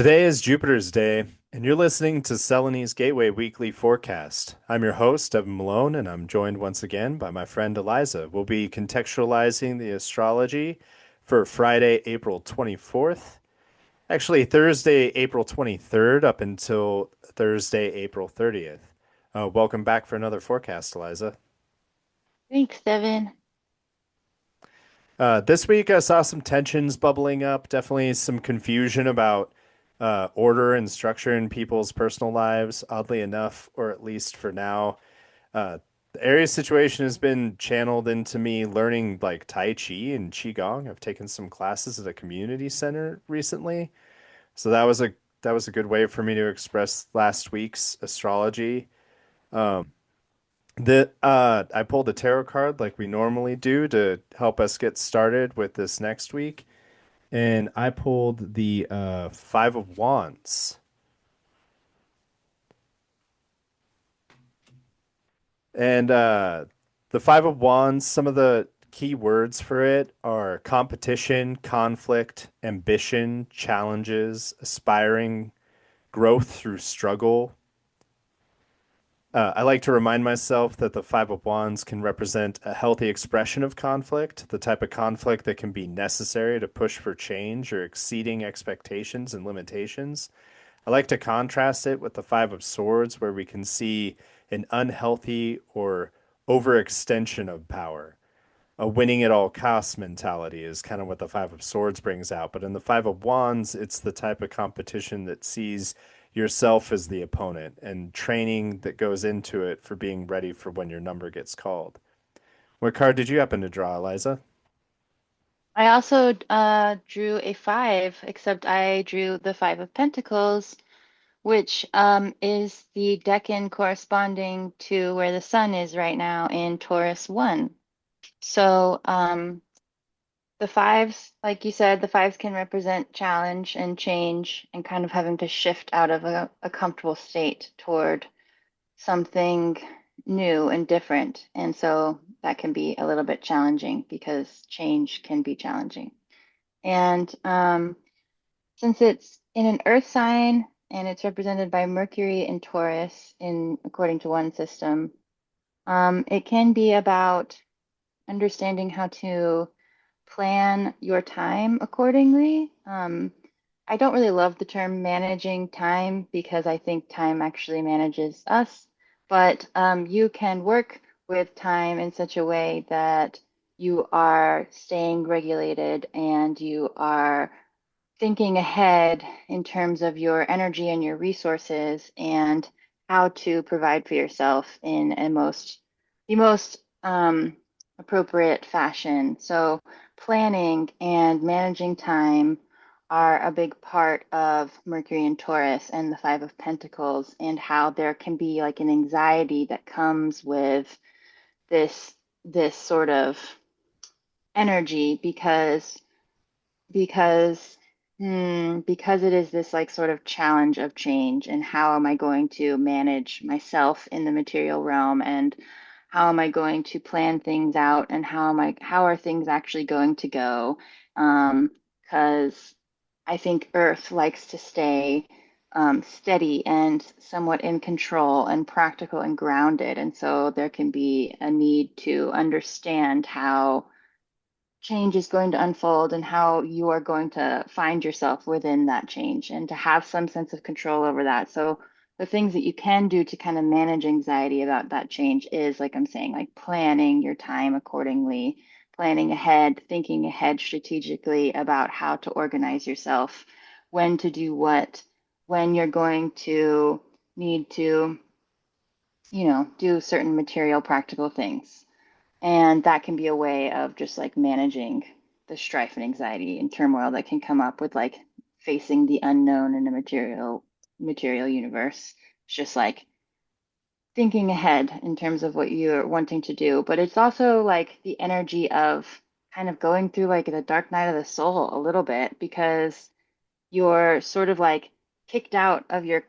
Today is Jupiter's Day, and you're listening to Selene's Gateway Weekly Forecast. I'm your host, Devon Malone, and I'm joined once again by my friend Eliza. We'll be contextualizing the astrology for Friday, April 24th. Actually, Thursday, April 23rd, up until Thursday, April 30th. Welcome back for another forecast, Eliza. Thanks, Devon. This week, I saw some tensions bubbling up, definitely some confusion about order and structure in people's personal lives, oddly enough, or at least for now. The Aries situation has been channeled into me learning like Tai Chi and Qigong. I've taken some classes at a community center recently. So that was a good way for me to express last week's astrology. I pulled a tarot card like we normally do to help us get started with this next week, and I pulled the Five of Wands. And the Five of Wands, some of the key words for it are competition, conflict, ambition, challenges, aspiring, growth through struggle. I like to remind myself that the Five of Wands can represent a healthy expression of conflict, the type of conflict that can be necessary to push for change or exceeding expectations and limitations. I like to contrast it with the Five of Swords, where we can see an unhealthy or overextension of power. A winning at all costs mentality is kind of what the Five of Swords brings out. But in the Five of Wands, it's the type of competition that sees yourself as the opponent and training that goes into it for being ready for when your number gets called. What card did you happen to draw, Eliza? I also drew a five, except I drew the Five of Pentacles, which is the decan corresponding to where the sun is right now in Taurus 1. So the fives, like you said, the fives can represent challenge and change and kind of having to shift out of a comfortable state toward something new and different. And so that can be a little bit challenging because change can be challenging. And since it's in an earth sign and it's represented by Mercury and Taurus in according to one system, it can be about understanding how to plan your time accordingly. I don't really love the term managing time because I think time actually manages us, but you can work with time in such a way that you are staying regulated and you are thinking ahead in terms of your energy and your resources and how to provide for yourself in the most appropriate fashion. So planning and managing time are a big part of Mercury and Taurus and the Five of Pentacles, and how there can be like an anxiety that comes with this this sort of energy because because it is this like sort of challenge of change, and how am I going to manage myself in the material realm, and how am I going to plan things out, and how are things actually going to go? Because I think Earth likes to stay steady and somewhat in control and practical and grounded, and so there can be a need to understand how change is going to unfold and how you are going to find yourself within that change and to have some sense of control over that. So the things that you can do to kind of manage anxiety about that change is, like I'm saying, like planning your time accordingly, planning ahead, thinking ahead strategically about how to organize yourself, when to do what, when you're going to need to, do certain material practical things. And that can be a way of just like managing the strife and anxiety and turmoil that can come up with like facing the unknown in a material universe. It's just like thinking ahead in terms of what you're wanting to do. But it's also like the energy of kind of going through like the dark night of the soul a little bit, because you're sort of like kicked out of your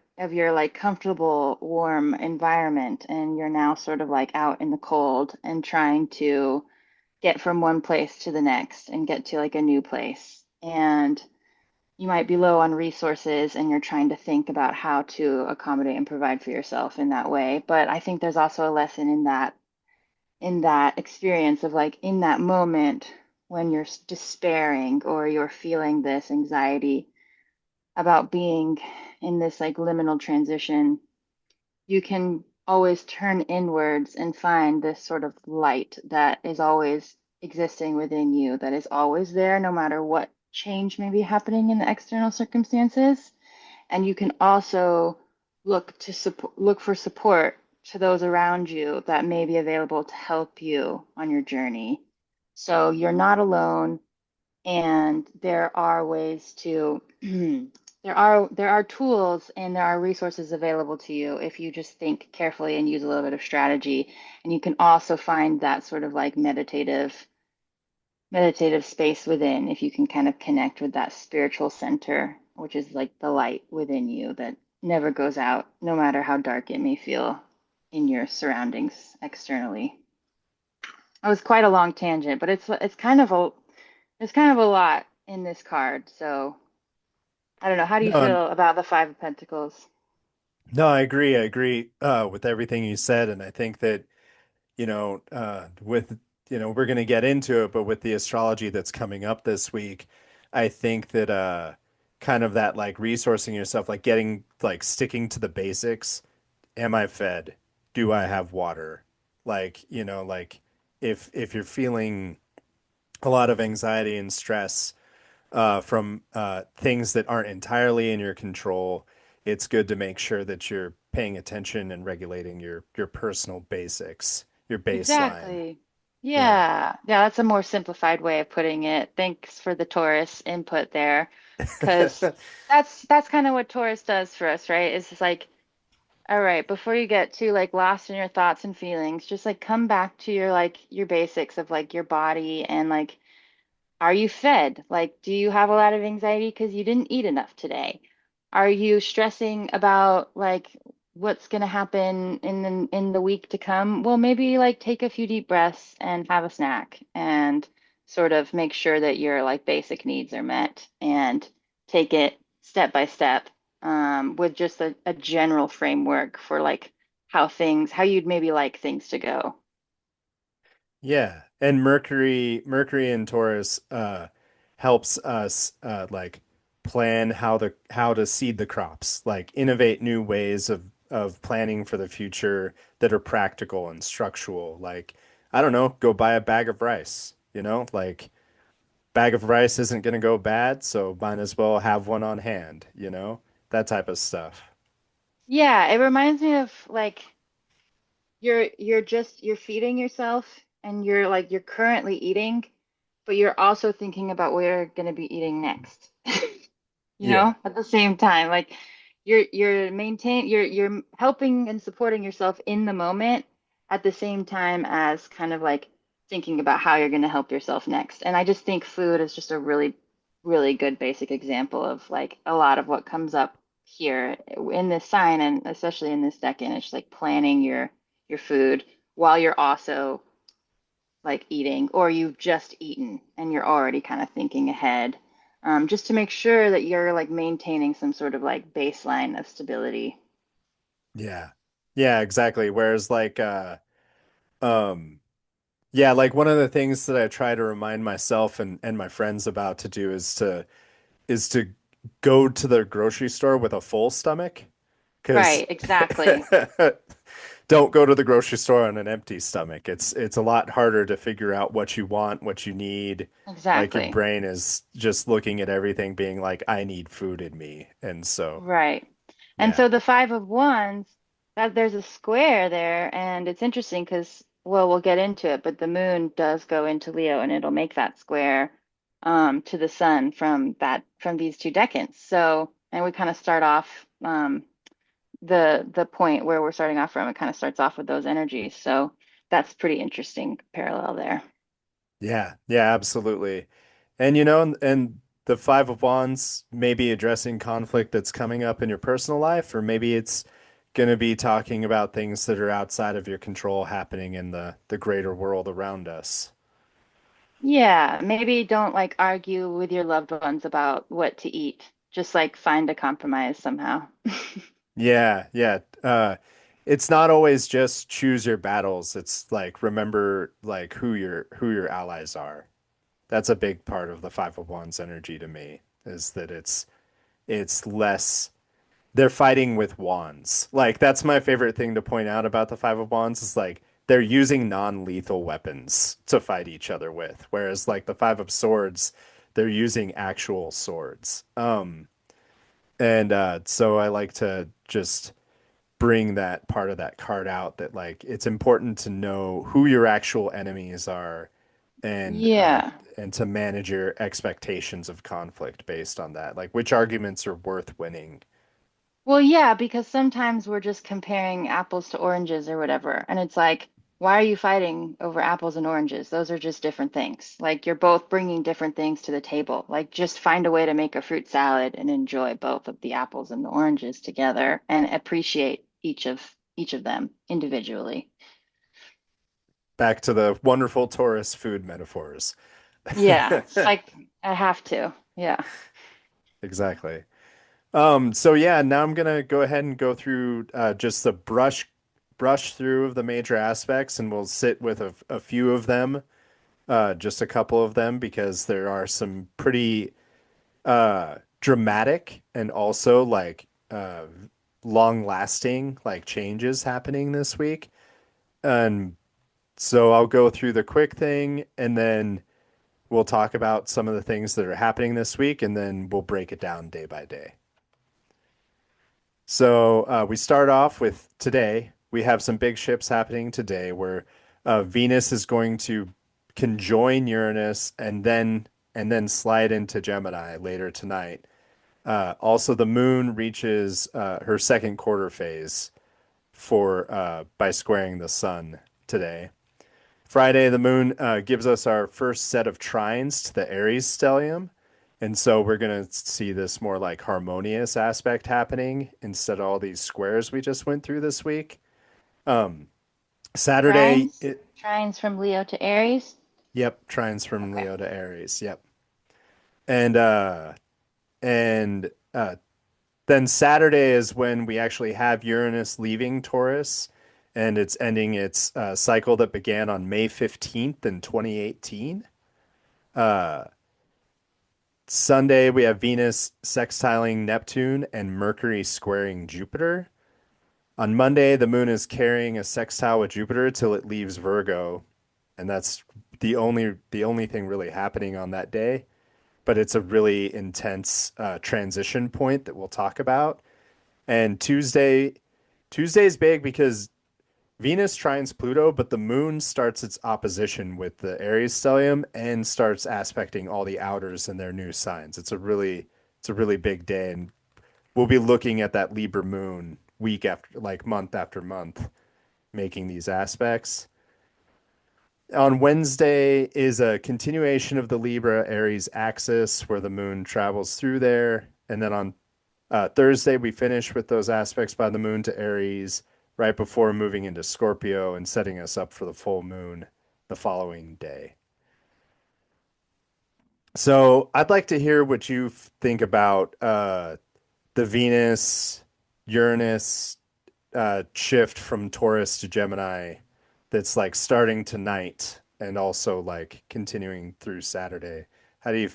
like comfortable warm environment, and you're now sort of like out in the cold and trying to get from one place to the next and get to like a new place. And you might be low on resources and you're trying to think about how to accommodate and provide for yourself in that way. But I think there's also a lesson in that experience of like in that moment when you're despairing or you're feeling this anxiety about being in this like liminal transition, you can always turn inwards and find this sort of light that is always existing within you, that is always there, no matter what change may be happening in the external circumstances. And you can also look for support to those around you that may be available to help you on your journey. So you're not alone, and there are ways to there are tools and there are resources available to you if you just think carefully and use a little bit of strategy. And you can also find that sort of like meditative space within if you can kind of connect with that spiritual center, which is like the light within you that never goes out, no matter how dark it may feel in your surroundings externally. It was quite a long tangent, but it's kind of a lot in this card. So I don't know. How do you No, feel about the Five of Pentacles? no, I agree. I agree with everything you said, and I think that with we're going to get into it, but with the astrology that's coming up this week, I think that kind of that like resourcing yourself, like getting like sticking to the basics. Am I fed? Do I have water? Like, like if you're feeling a lot of anxiety and stress from things that aren't entirely in your control, it's good to make sure that you're paying attention and regulating your personal basics, your baseline. Exactly. Yeah. Yeah. Yeah, that's a more simplified way of putting it. Thanks for the Taurus input there. Because that's kind of what Taurus does for us, right? It's just like, all right, before you get too like lost in your thoughts and feelings, just like come back to your like your basics of like your body and like are you fed? Like, do you have a lot of anxiety because you didn't eat enough today? Are you stressing about like what's going to happen in the week to come? Well, maybe like take a few deep breaths and have a snack and sort of make sure that your like basic needs are met and take it step by step with just a general framework for like how you'd maybe like things to go. Yeah. And Mercury in Taurus helps us like plan how to seed the crops, like innovate new ways of planning for the future that are practical and structural. Like, I don't know, go buy a bag of rice, like bag of rice isn't going to go bad, so might as well have one on hand, that type of stuff. Yeah, it reminds me of like you're feeding yourself and you're like you're currently eating, but you're also thinking about what you're going to be eating next. Yeah. At the same time. Like you're helping and supporting yourself in the moment at the same time as kind of like thinking about how you're going to help yourself next. And I just think food is just a really, really good basic example of like a lot of what comes up here in this sign and especially in this decade. It's just like planning your food while you're also like eating, or you've just eaten and you're already kind of thinking ahead, just to make sure that you're like maintaining some sort of like baseline of stability. Yeah. Yeah, exactly. Whereas like um yeah, like one of the things that I try to remind myself and my friends about to do is to go to the grocery store with a full stomach, because Right, exactly. don't go to the grocery store on an empty stomach. It's a lot harder to figure out what you want, what you need. Like your Exactly. brain is just looking at everything being like, I need food in me. And so, Right. And yeah. so the Five of Wands, that there's a square there, and it's interesting because, well, we'll get into it, but the moon does go into Leo and it'll make that square to the sun from these two decans. So, and we kind of start off the point where we're starting off from, it kind of starts off with those energies. So that's pretty interesting parallel there. Yeah, yeah, absolutely. And and the Five of Wands may be addressing conflict that's coming up in your personal life, or maybe it's going to be talking about things that are outside of your control happening in the greater world around us. Yeah, maybe don't like argue with your loved ones about what to eat. just like find a compromise somehow. Yeah, yeah. It's not always just choose your battles. It's like remember like who your allies are. That's a big part of the Five of Wands energy to me, is that it's less they're fighting with wands. Like that's my favorite thing to point out about the Five of Wands is like they're using non-lethal weapons to fight each other with, whereas like the Five of Swords, they're using actual swords. And so I like to just bring that part of that card out that like it's important to know who your actual enemies are and uh Yeah. and to manage your expectations of conflict based on that. Like which arguments are worth winning. Well, yeah, because sometimes we're just comparing apples to oranges or whatever. And it's like, why are you fighting over apples and oranges? Those are just different things. Like you're both bringing different things to the table. Like just find a way to make a fruit salad and enjoy both of the apples and the oranges together and appreciate each of them individually. Back to the wonderful Taurus food metaphors. Yeah, it's like I have to. Yeah. Exactly. So yeah, now I'm gonna go ahead and go through just the brush through of the major aspects, and we'll sit with a few of them, just a couple of them, because there are some pretty dramatic and also like long lasting like changes happening this week. And so I'll go through the quick thing, and then we'll talk about some of the things that are happening this week, and then we'll break it down day by day. So we start off with today. We have some big ships happening today where Venus is going to conjoin Uranus and then slide into Gemini later tonight. Also, the Moon reaches her second quarter phase for by squaring the Sun today. Friday, the moon gives us our first set of trines to the Aries stellium. And so we're going to see this more like harmonious aspect happening instead of all these squares we just went through this week. Saturday, Trines, trines from Leo to Aries. yep, trines from Okay. Leo to Aries, yep. And then Saturday is when we actually have Uranus leaving Taurus, and it's ending its cycle that began on May 15th in 2018. Uh, Sunday, we have Venus sextiling Neptune and Mercury squaring Jupiter. On Monday, the moon is carrying a sextile with Jupiter till it leaves Virgo, and that's the only thing really happening on that day. But it's a really intense transition point that we'll talk about. And Tuesday's big because Venus trines Pluto, but the moon starts its opposition with the Aries stellium and starts aspecting all the outers in their new signs. It's a really big day, and we'll be looking at that Libra moon week after like month after month making these aspects. On Wednesday is a continuation of the Libra Aries axis where the moon travels through there. And then on Thursday, we finish with those aspects by the moon to Aries right before moving into Scorpio and setting us up for the full moon the following day. So I'd like to hear what you think about the Venus Uranus shift from Taurus to Gemini that's like starting tonight and also like continuing through Saturday. How do you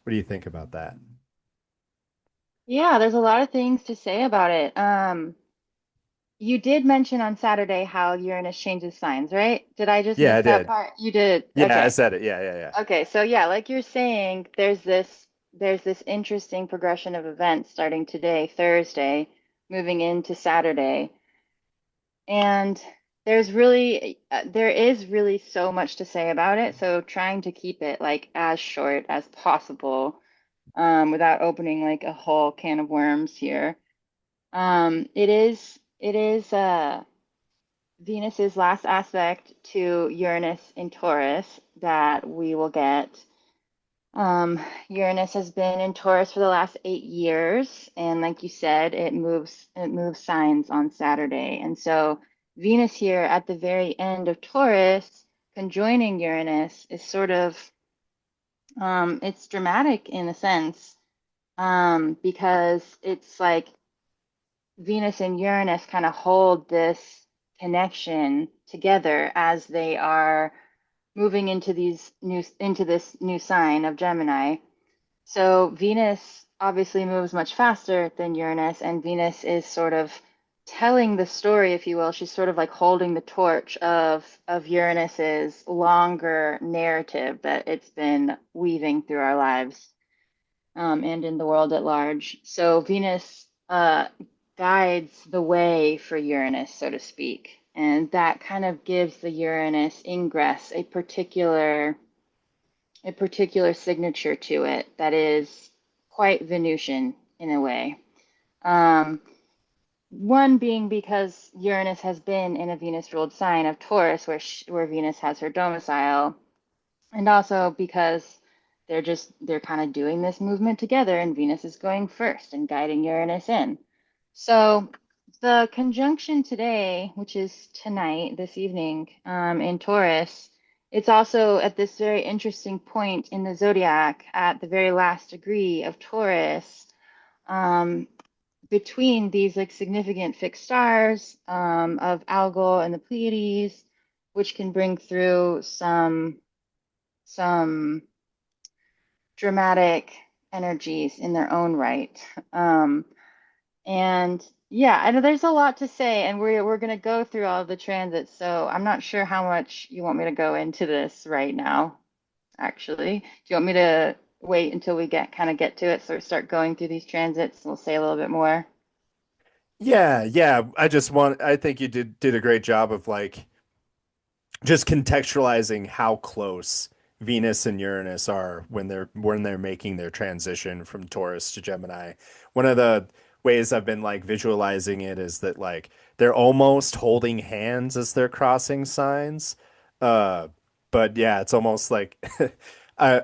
what do you think about that? Yeah, there's a lot of things to say about it. You did mention on Saturday how Uranus changes signs, right? Did I just Yeah, miss I that did. part? You did. Yeah, I Okay. said it. Yeah, yeah, yeah. Okay. So yeah, like you're saying, there's this interesting progression of events starting today, Thursday, moving into Saturday. And there is really so much to say about it. So trying to keep it like as short as possible, without opening like a whole can of worms here. It is Venus's last aspect to Uranus in Taurus that we will get. Uranus has been in Taurus for the last 8 years, and like you said, it moves signs on Saturday. And so Venus here at the very end of Taurus, conjoining Uranus is sort of it's dramatic in a sense. because it's like Venus and Uranus kind of hold this connection together as they are moving into this new sign of Gemini. So Venus obviously moves much faster than Uranus, and Venus is sort of telling the story, if you will. She's sort of like holding the torch of Uranus's longer narrative that it's been weaving through our lives, and in the world at large. So Venus guides the way for Uranus, so to speak. And that kind of gives the Uranus ingress a particular signature to it that is quite Venusian in a way. Um, One being because Uranus has been in a Venus ruled sign of Taurus, where Venus has her domicile, and also because they're kind of doing this movement together, and Venus is going first and guiding Uranus in. So the conjunction today, which is tonight, this evening, in Taurus, it's also at this very interesting point in the zodiac, at the very last degree of Taurus, um, between these like significant fixed stars, of Algol and the Pleiades, which can bring through some dramatic energies in their own right. Um, and yeah, I know there's a lot to say, and we're going to go through all of the transits. So I'm not sure how much you want me to go into this right now, actually. Do you want me to wait until we get to it, so we start going through these transits? We'll say a little bit more. Yeah, yeah. I think you did a great job of like just contextualizing how close Venus and Uranus are when they're making their transition from Taurus to Gemini. One of the ways I've been like visualizing it is that like they're almost holding hands as they're crossing signs. Uh, but yeah, it's almost like I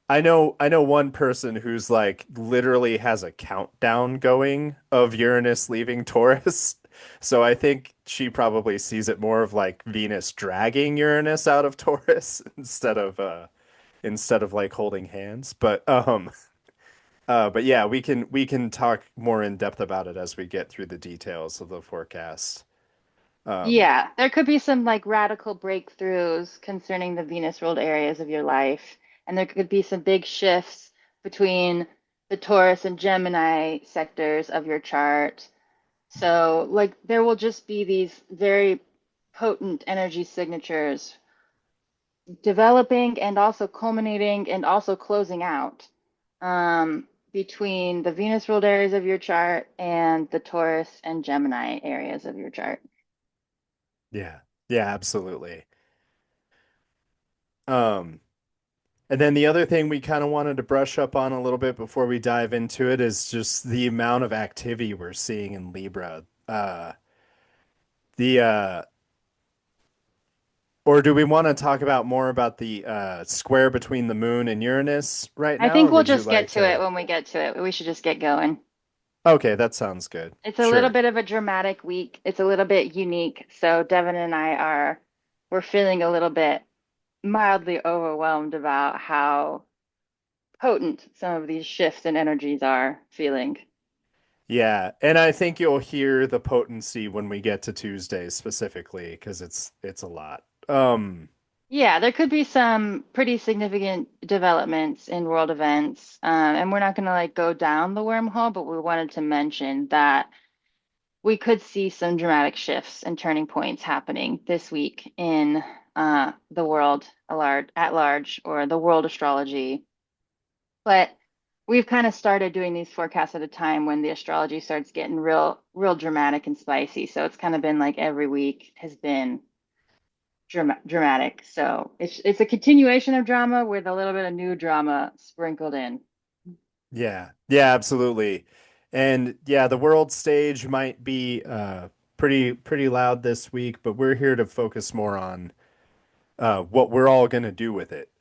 I know one person who's like literally has a countdown going of Uranus leaving Taurus. So I think she probably sees it more of like Venus dragging Uranus out of Taurus instead of like holding hands. But yeah, we can talk more in depth about it as we get through the details of the forecast. Um Yeah, there could be some like radical breakthroughs concerning the Venus ruled areas of your life, and there could be some big shifts between the Taurus and Gemini sectors of your chart. So, like, there will just be these very potent energy signatures developing and also culminating and also closing out, between the Venus ruled areas of your chart and the Taurus and Gemini areas of your chart. yeah. Yeah, absolutely. Um And then the other thing we kind of wanted to brush up on a little bit before we dive into it is just the amount of activity we're seeing in Libra. The or do we want to talk about more about the square between the moon and Uranus right I now, think or we'll would you just get like to it to? when we get to it. We should just get going. Okay, that sounds good. It's a little Sure. bit of a dramatic week. It's a little bit unique. So Devon and we're feeling a little bit mildly overwhelmed about how potent some of these shifts and energies are feeling. Yeah, and I think you'll hear the potency when we get to Tuesday specifically because it's a lot. Yeah, there could be some pretty significant developments in world events. And we're not going to like go down the wormhole, but we wanted to mention that we could see some dramatic shifts and turning points happening this week in the world at large, or the world astrology. But we've kind of started doing these forecasts at a time when the astrology starts getting real dramatic and spicy. So it's kind of been like every week has been dramatic. So it's a continuation of drama with a little bit of new drama sprinkled in. Yeah, yeah, absolutely. And yeah, the world stage might be pretty loud this week, but we're here to focus more on what we're all gonna do with it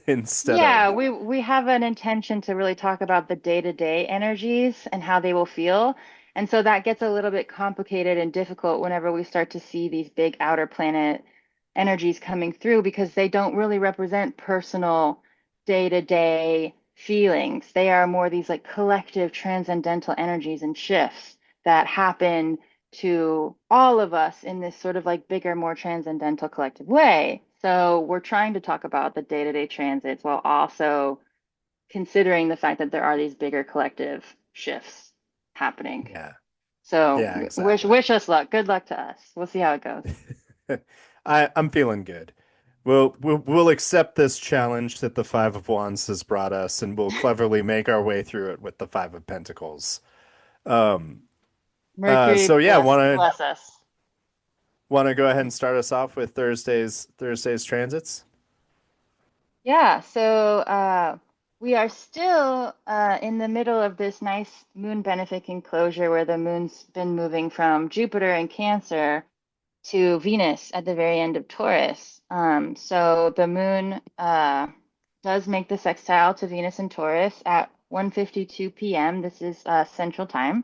instead Yeah, of we have an intention to really talk about the day-to-day energies and how they will feel. And so that gets a little bit complicated and difficult whenever we start to see these big outer planet energies coming through, because they don't really represent personal day-to-day feelings. They are more these like collective transcendental energies and shifts that happen to all of us in this sort of like bigger, more transcendental collective way. So we're trying to talk about the day-to-day transits while also considering the fact that there are these bigger collective shifts happening. Yeah. So Yeah, wish exactly. wish us luck. Good luck to us. We'll see how it goes. I'm feeling good. We'll accept this challenge that the Five of Wands has brought us, and we'll cleverly make our way through it with the Five of Pentacles. Um, Mercury so yeah, bless us. want to go ahead and start us off with Thursday's transits. Yeah, so we are still in the middle of this nice moon benefic enclosure where the moon's been moving from Jupiter and Cancer to Venus at the very end of Taurus. So the moon does make the sextile to Venus and Taurus at 1:52 p.m. This is Central Time.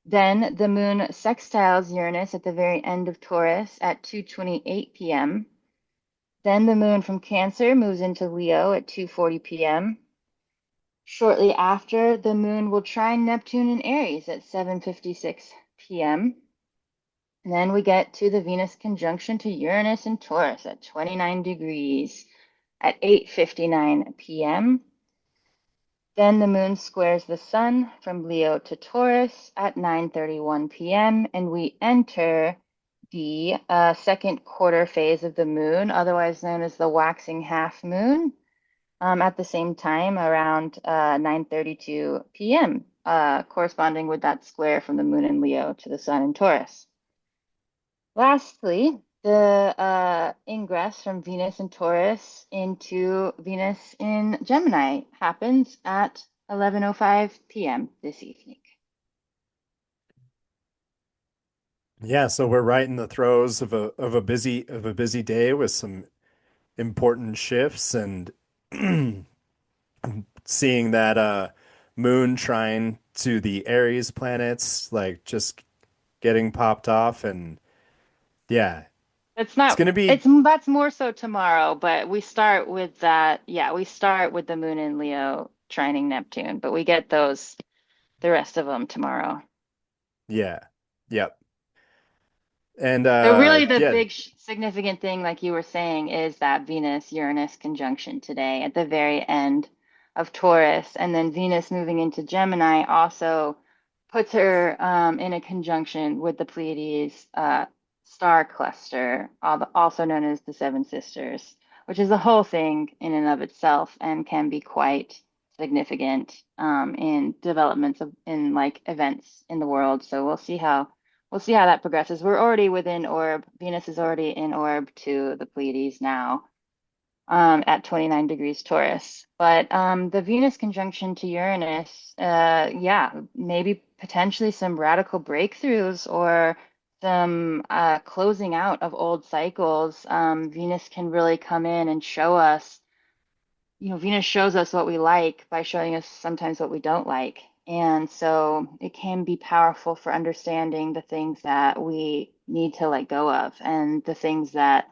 Then the moon sextiles Uranus at the very end of Taurus at 2:28 p.m. Then the moon from Cancer moves into Leo at 2:40 p.m. Shortly after, the moon will trine Neptune in Aries at 7:56 p.m. And then we get to the Venus conjunction to Uranus in Taurus at 29 degrees at 8:59 p.m. Then the moon squares the sun from Leo to Taurus at 9:31 p.m. and we enter the second quarter phase of the moon, otherwise known as the waxing half moon, at the same time around 9:32 p.m., corresponding with that square from the moon in Leo to the sun in Taurus. Lastly, the ingress from Venus in Taurus into Venus in Gemini happens at 11:05 p.m. this evening. Yeah, so we're right in the throes of a busy day with some important shifts and seeing that moon trine to the Aries planets like just getting popped off and yeah, It's it's not, gonna be it's that's more so tomorrow, but we start with that. Yeah, we start with the moon in Leo trining Neptune, but we get the rest of them tomorrow. yeah. Yep. And So really the yeah, big significant thing, like you were saying, is that Venus-Uranus conjunction today at the very end of Taurus. And then Venus moving into Gemini also puts her in a conjunction with the Pleiades star cluster, also known as the Seven Sisters, which is a whole thing in and of itself and can be quite significant in developments in like events in the world. So we'll see how that progresses. We're already within orb. Venus is already in orb to the Pleiades now, at 29 degrees Taurus. But the Venus conjunction to Uranus, yeah, maybe potentially some radical breakthroughs or some closing out of old cycles. Venus can really come in and show us, Venus shows us what we like by showing us sometimes what we don't like. And so it can be powerful for understanding the things that we need to let go of and the things that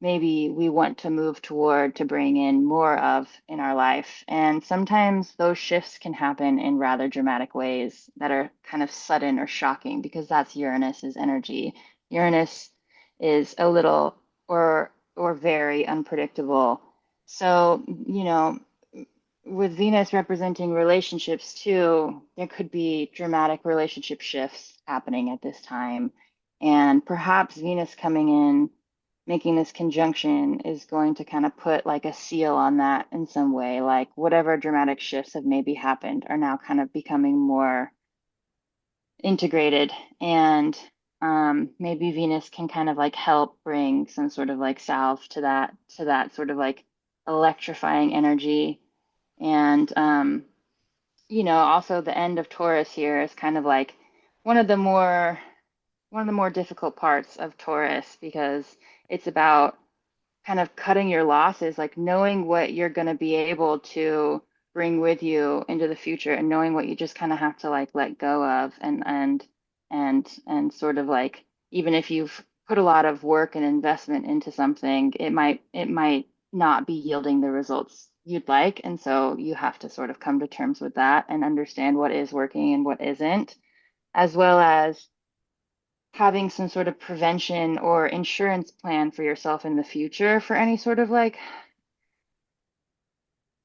maybe we want to move toward to bring in more of in our life. And sometimes those shifts can happen in rather dramatic ways that are kind of sudden or shocking because that's Uranus's energy. Uranus is a little or very unpredictable. So, with Venus representing relationships too, there could be dramatic relationship shifts happening at this time. And perhaps Venus coming in, making this conjunction is going to kind of put like a seal on that in some way. Like whatever dramatic shifts have maybe happened are now kind of becoming more integrated. And maybe Venus can kind of like help bring some sort of like salve to that sort of like electrifying energy. And also the end of Taurus here is kind of like one of the more one of the more difficult parts of Taurus because it's about kind of cutting your losses, like knowing what you're going to be able to bring with you into the future and knowing what you just kind of have to like let go of and sort of like even if you've put a lot of work and investment into something, it might not be yielding the results you'd like. And so you have to sort of come to terms with that and understand what is working and what isn't, as well as having some sort of prevention or insurance plan for yourself in the future for any sort of like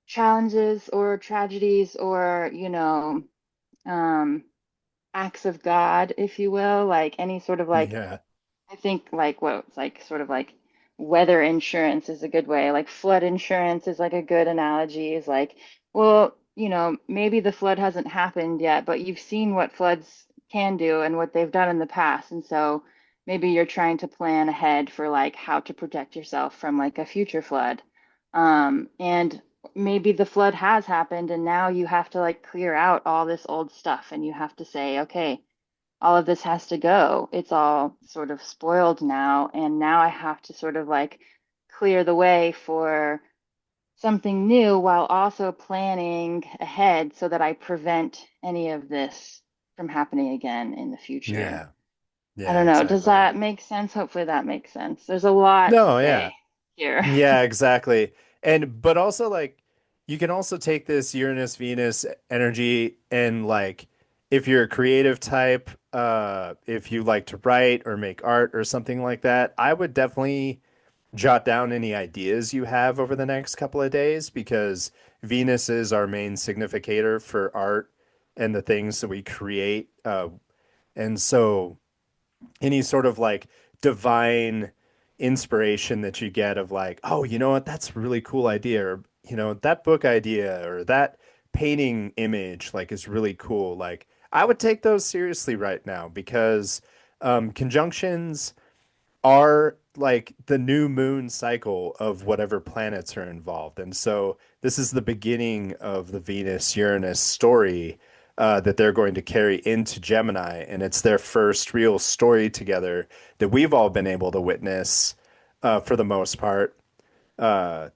challenges or tragedies or, um, acts of God, if you will, like any sort of like Yeah. I think like what it's like sort of like weather insurance is a good way. Like flood insurance is like a good analogy, is like, well, maybe the flood hasn't happened yet, but you've seen what floods can do and what they've done in the past. And so maybe you're trying to plan ahead for like how to protect yourself from like a future flood. And maybe the flood has happened and now you have to like clear out all this old stuff and you have to say, okay, all of this has to go. It's all sort of spoiled now. And now I have to sort of like clear the way for something new while also planning ahead so that I prevent any of this from happening again in the future. Yeah. I Yeah, don't know. Does exactly. that make sense? Hopefully that makes sense. There's a lot to No, yeah. say here. Yeah, exactly. And but also like you can also take this Uranus Venus energy and like if you're a creative type, if you like to write or make art or something like that, I would definitely jot down any ideas you have over the next couple of days because Venus is our main significator for art and the things that we create. And so any sort of like divine inspiration that you get of like, oh, you know what, that's a really cool idea, or that book idea or that painting image like is really cool. Like I would take those seriously right now because conjunctions are like the new moon cycle of whatever planets are involved. And so this is the beginning of the Venus Uranus story that they're going to carry into Gemini. And it's their first real story together that we've all been able to witness for the most part, uh,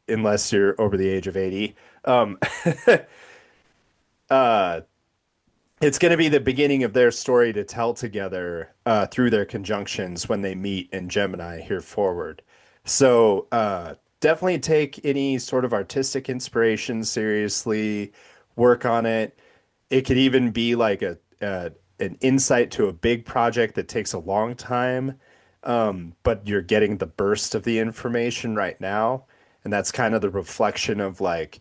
unless you're over the age of 80. Um, uh, it's going to be the beginning of their story to tell together through their conjunctions when they meet in Gemini here forward. So definitely take any sort of artistic inspiration seriously, work on it. It could even be like an insight to a big project that takes a long time, but you're getting the burst of the information right now. And that's kind of the reflection of like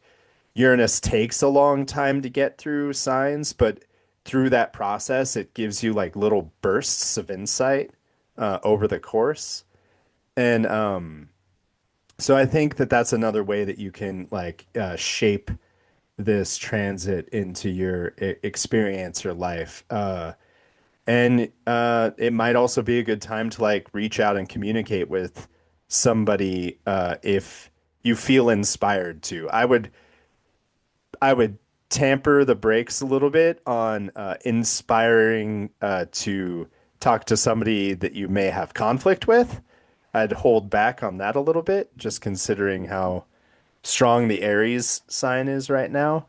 Uranus takes a long time to get through signs, but through that process, it gives you like little bursts of insight over the course. And so I think that that's another way that you can like shape this transit into your experience or life. And it might also be a good time to like reach out and communicate with somebody if you feel inspired to. I would tamper the brakes a little bit on inspiring to talk to somebody that you may have conflict with. I'd hold back on that a little bit, just considering how strong the Aries sign is right now.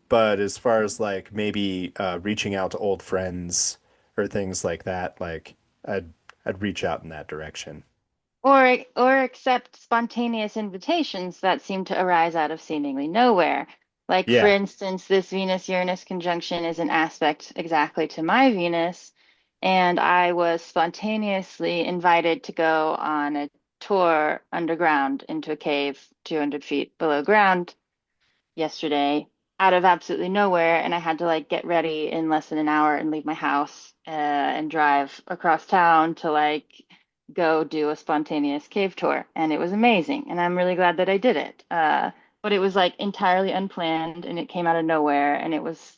But as far as like maybe reaching out to old friends or things like that, like I'd I'd reach out in that direction. Or accept spontaneous invitations that seem to arise out of seemingly nowhere. Like for Yeah. instance, this Venus-Uranus conjunction is an aspect exactly to my Venus, and I was spontaneously invited to go on a tour underground into a cave 200 feet below ground yesterday out of absolutely nowhere, and I had to like get ready in less than an hour and leave my house and drive across town to like go do a spontaneous cave tour, and it was amazing, and I'm really glad that I did it. But it was like entirely unplanned, and it came out of nowhere, and it was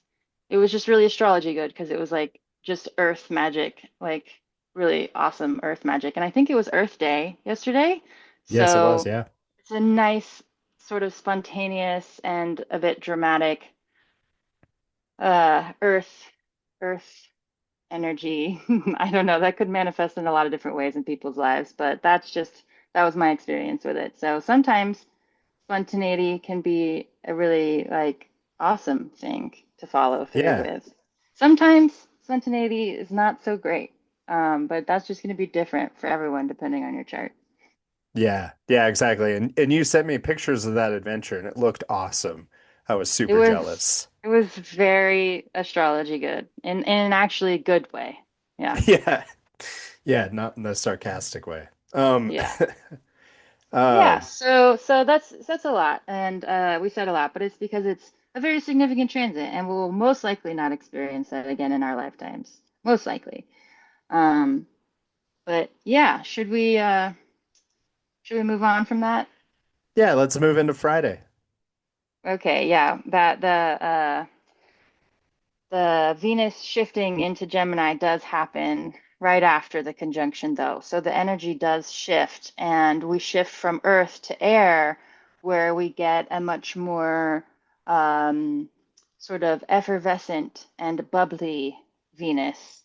just really astrology good because it was like just Earth magic, like really awesome Earth magic, and I think it was Earth Day yesterday, Yes, it was. so. Yeah. It's a nice sort of spontaneous and a bit dramatic earth energy. I don't know, that could manifest in a lot of different ways in people's lives, but that was my experience with it. So sometimes spontaneity can be a really like awesome thing to follow through Yeah. with. Sometimes spontaneity is not so great. But that's just going to be different for everyone depending on your chart. Yeah, yeah, exactly. And you sent me pictures of that adventure and it looked awesome. I was It super was jealous. it was very astrology good in an actually good way. Yeah. Yeah. Yeah, not in the sarcastic way. Um Yeah. uh Yeah, so that's a lot, and we said a lot, but it's because it's a very significant transit, and we'll most likely not experience that again in our lifetimes. Most likely. Um, but yeah, should we move on from that? yeah, let's move into Friday. Okay, yeah, that the Venus shifting into Gemini does happen right after the conjunction, though. So the energy does shift, and we shift from Earth to air, where we get a much more um, sort of effervescent and bubbly Venus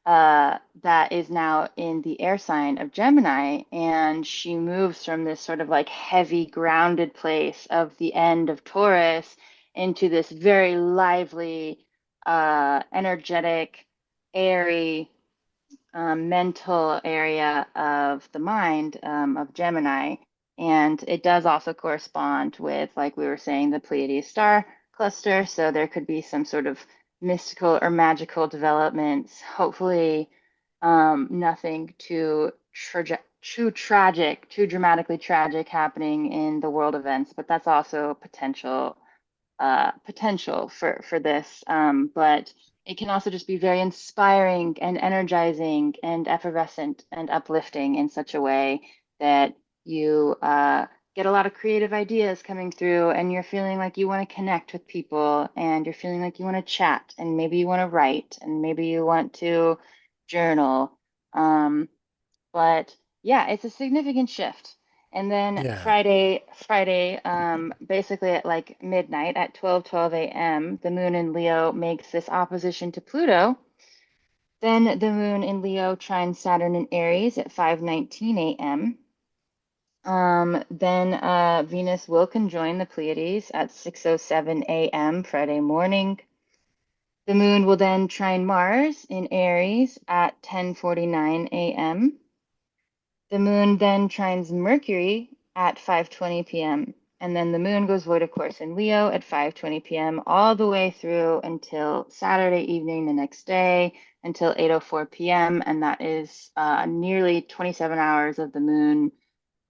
that is now in the air sign of Gemini. And she moves from this sort of like heavy, grounded place of the end of Taurus into this very lively energetic, airy, mental area of the mind of Gemini. And it does also correspond with, like we were saying, the Pleiades star cluster. So there could be some sort of mystical or magical developments. Hopefully, nothing too tragic, too dramatically tragic happening in the world events, but that's also potential for this, but it can also just be very inspiring and energizing and effervescent and uplifting in such a way that you get a lot of creative ideas coming through, and you're feeling like you want to connect with people, and you're feeling like you want to chat, and maybe you want to write, and maybe you want to journal. Um, but yeah, it's a significant shift. And then Yeah. Friday, basically at like midnight at 12:12 a.m., the moon in Leo makes this opposition to Pluto. Then the moon in Leo trines Saturn in Aries at 5:19 a.m. Then Venus will conjoin the Pleiades at 6:07 a.m. Friday morning. The moon will then trine Mars in Aries at 10:49 a.m. The moon then trines Mercury at 5:20 p.m. And then the moon goes void of course in Leo at 5:20 p.m. all the way through until Saturday evening the next day until 8:04 p.m. And that is nearly 27 hours of the moon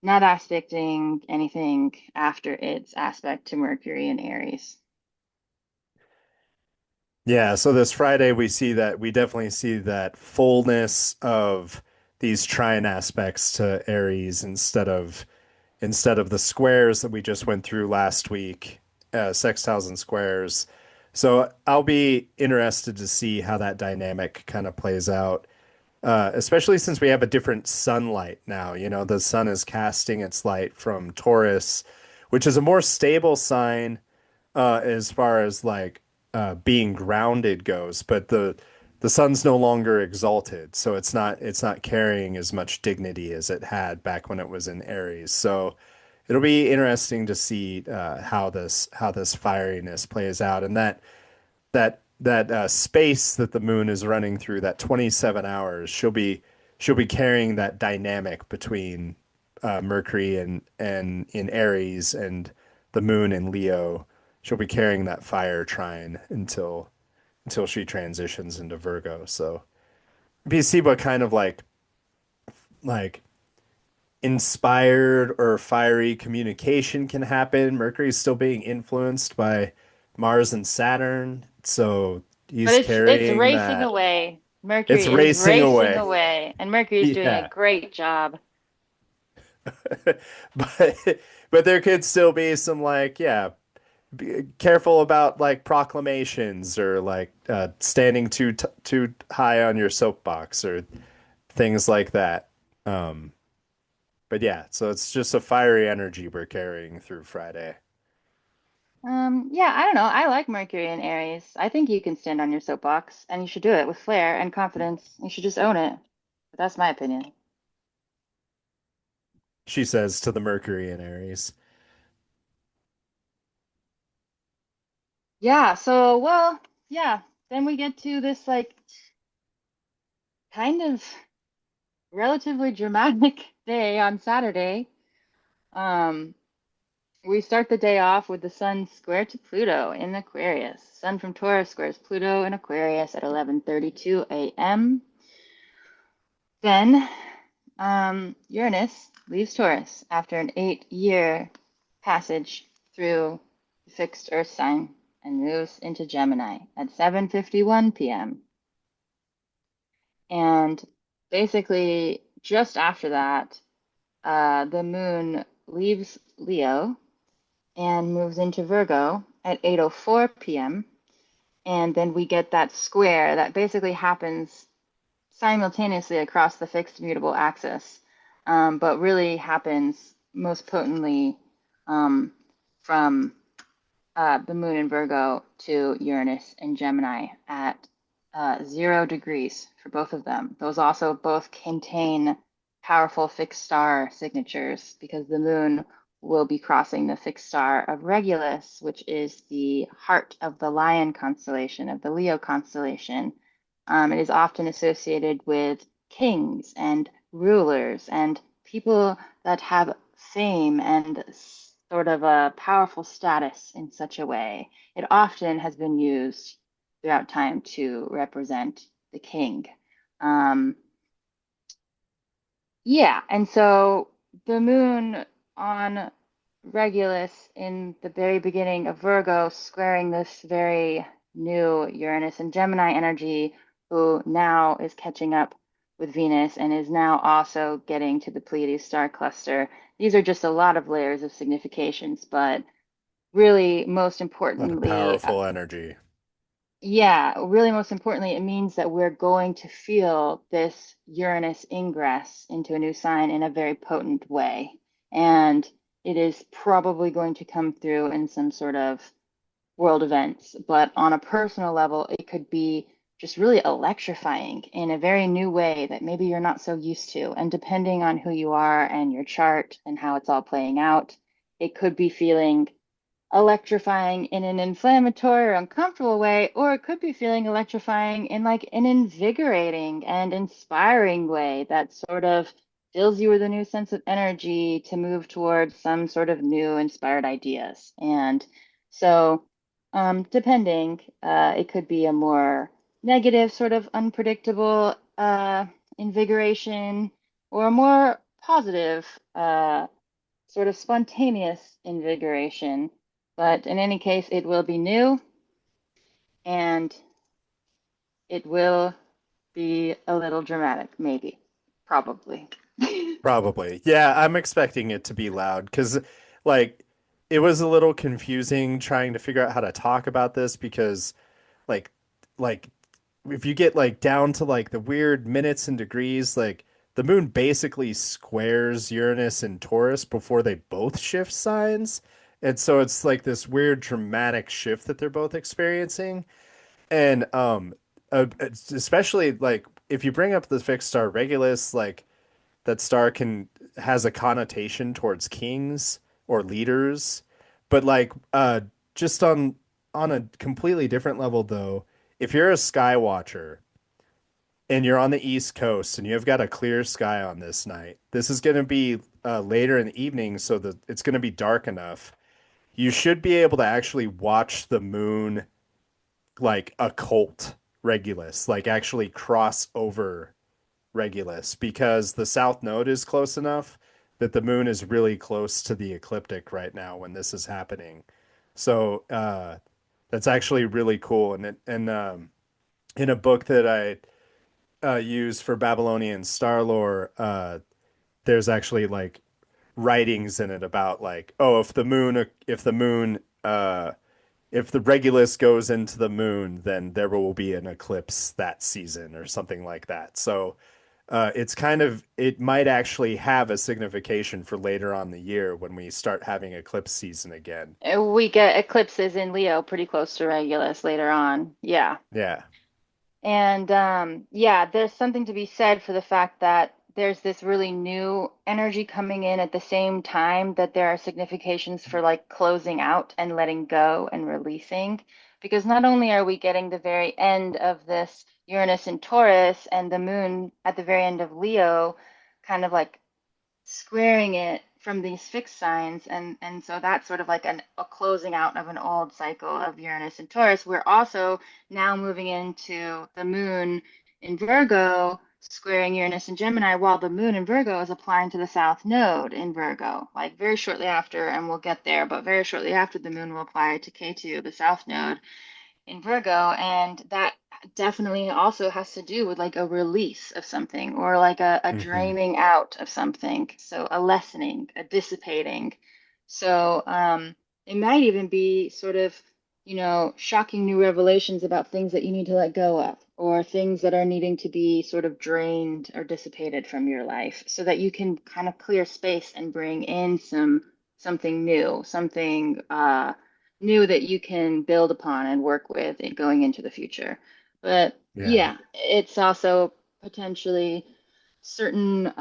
not aspecting anything after its aspect to Mercury in Aries. Yeah, so this Friday we definitely see that fullness of these trine aspects to Aries instead of the squares that we just went through last week, sextiles and squares. So I'll be interested to see how that dynamic kind of plays out, especially since we have a different sunlight now. You know, the sun is casting its light from Taurus, which is a more stable sign as far as like being grounded goes, but the sun's no longer exalted, so it's not carrying as much dignity as it had back when it was in Aries. So it'll be interesting to see how this fieriness plays out, and that space that the moon is running through, that 27 hours, she'll be carrying that dynamic between Mercury and in Aries and the moon in Leo. She'll be carrying that fire trine until she transitions into Virgo. So you see what kind of like inspired or fiery communication can happen. Mercury's still being influenced by Mars and Saturn, so But he's it's carrying racing that. away. It's Mercury is racing racing away. away, and Mercury is doing a Yeah. great job. But but there could still be some like, yeah, be careful about like proclamations or like standing too high on your soapbox or things like that. Um, but yeah, so it's just a fiery energy we're carrying through Friday. Yeah, I don't know. I like Mercury in Aries. I think you can stand on your soapbox, and you should do it with flair and confidence. You should just own it. But that's my opinion. She says to the Mercury in Aries. Yeah, so well, yeah. Then we get to this like kind of relatively dramatic day on Saturday. Um, we start the day off with the sun square to Pluto in Aquarius. Sun from Taurus squares Pluto in Aquarius at 11:32 a.m. Then Uranus leaves Taurus after an 8-year passage through the fixed Earth sign and moves into Gemini at 7:51 p.m. And basically, just after that, the moon leaves Leo and moves into Virgo at 8:04 p.m. And then we get that square that basically happens simultaneously across the fixed mutable axis, but really happens most potently from the moon in Virgo to Uranus in Gemini at 0 degrees for both of them. Those also both contain powerful fixed star signatures because the moon will be crossing the fixed star of Regulus, which is the heart of the Lion constellation, of the Leo constellation. It is often associated with kings and rulers and people that have fame and sort of a powerful status in such a way. It often has been used throughout time to represent the king. Um, yeah, and so the moon on Regulus in the very beginning of Virgo, squaring this very new Uranus and Gemini energy, who now is catching up with Venus and is now also getting to the Pleiades star cluster. These are just a lot of layers of significations, but really, most A lot of importantly, powerful energy. yeah, really, most importantly, it means that we're going to feel this Uranus ingress into a new sign in a very potent way. And it is probably going to come through in some sort of world events. But on a personal level, it could be just really electrifying in a very new way that maybe you're not so used to. And depending on who you are and your chart and how it's all playing out, it could be feeling electrifying in an inflammatory or uncomfortable way, or it could be feeling electrifying in like an invigorating and inspiring way that sort of fills you with a new sense of energy to move towards some sort of new inspired ideas. And so, depending, it could be a more negative, sort of unpredictable invigoration, or a more positive, sort of spontaneous invigoration. But in any case, it will be new and it will be a little dramatic, maybe, probably. Probably. Yeah, I'm expecting it to be loud because, like, it was a little confusing trying to figure out how to talk about this because, like, like if you get like down to like the weird minutes and degrees, like the moon basically squares Uranus and Taurus before they both shift signs. And so it's like this weird dramatic shift that they're both experiencing. And especially like if you bring up the fixed star Regulus, like that star can has a connotation towards kings or leaders, but like just on a completely different level though, if you're a sky watcher and you're on the East Coast and you've got a clear sky on this night, this is going to be later in the evening, so that it's going to be dark enough. You should be able to actually watch the moon like occult Regulus, like actually cross over Regulus because the south node is close enough that the moon is really close to the ecliptic right now when this is happening. So that's actually really cool. And in a book that I use for Babylonian star lore, there's actually like writings in it about like, oh, if the Regulus goes into the moon, then there will be an eclipse that season or something like that. So it's kind of it might actually have a signification for later on the year when we start having eclipse season again. We get eclipses in Leo pretty close to Regulus later on. Yeah. Yeah. And yeah, there's something to be said for the fact that there's this really new energy coming in at the same time that there are significations for like closing out and letting go and releasing. Because not only are we getting the very end of this Uranus and Taurus and the moon at the very end of Leo, kind of like squaring it from these fixed signs, and so that's sort of like a closing out of an old cycle of Uranus and Taurus. We're also now moving into the moon in Virgo, squaring Uranus and Gemini, while the moon in Virgo is applying to the south node in Virgo, like very shortly after, and we'll get there, but very shortly after the moon will apply to K2, the south node in Virgo, and that definitely also has to do with like a release of something or like a Hmm. draining out of something. So a lessening, a dissipating. So it might even be sort of, shocking new revelations about things that you need to let go of or things that are needing to be sort of drained or dissipated from your life so that you can kind of clear space and bring in something new, something new that you can build upon and work with going into the future. But Yeah. yeah, it's also potentially certain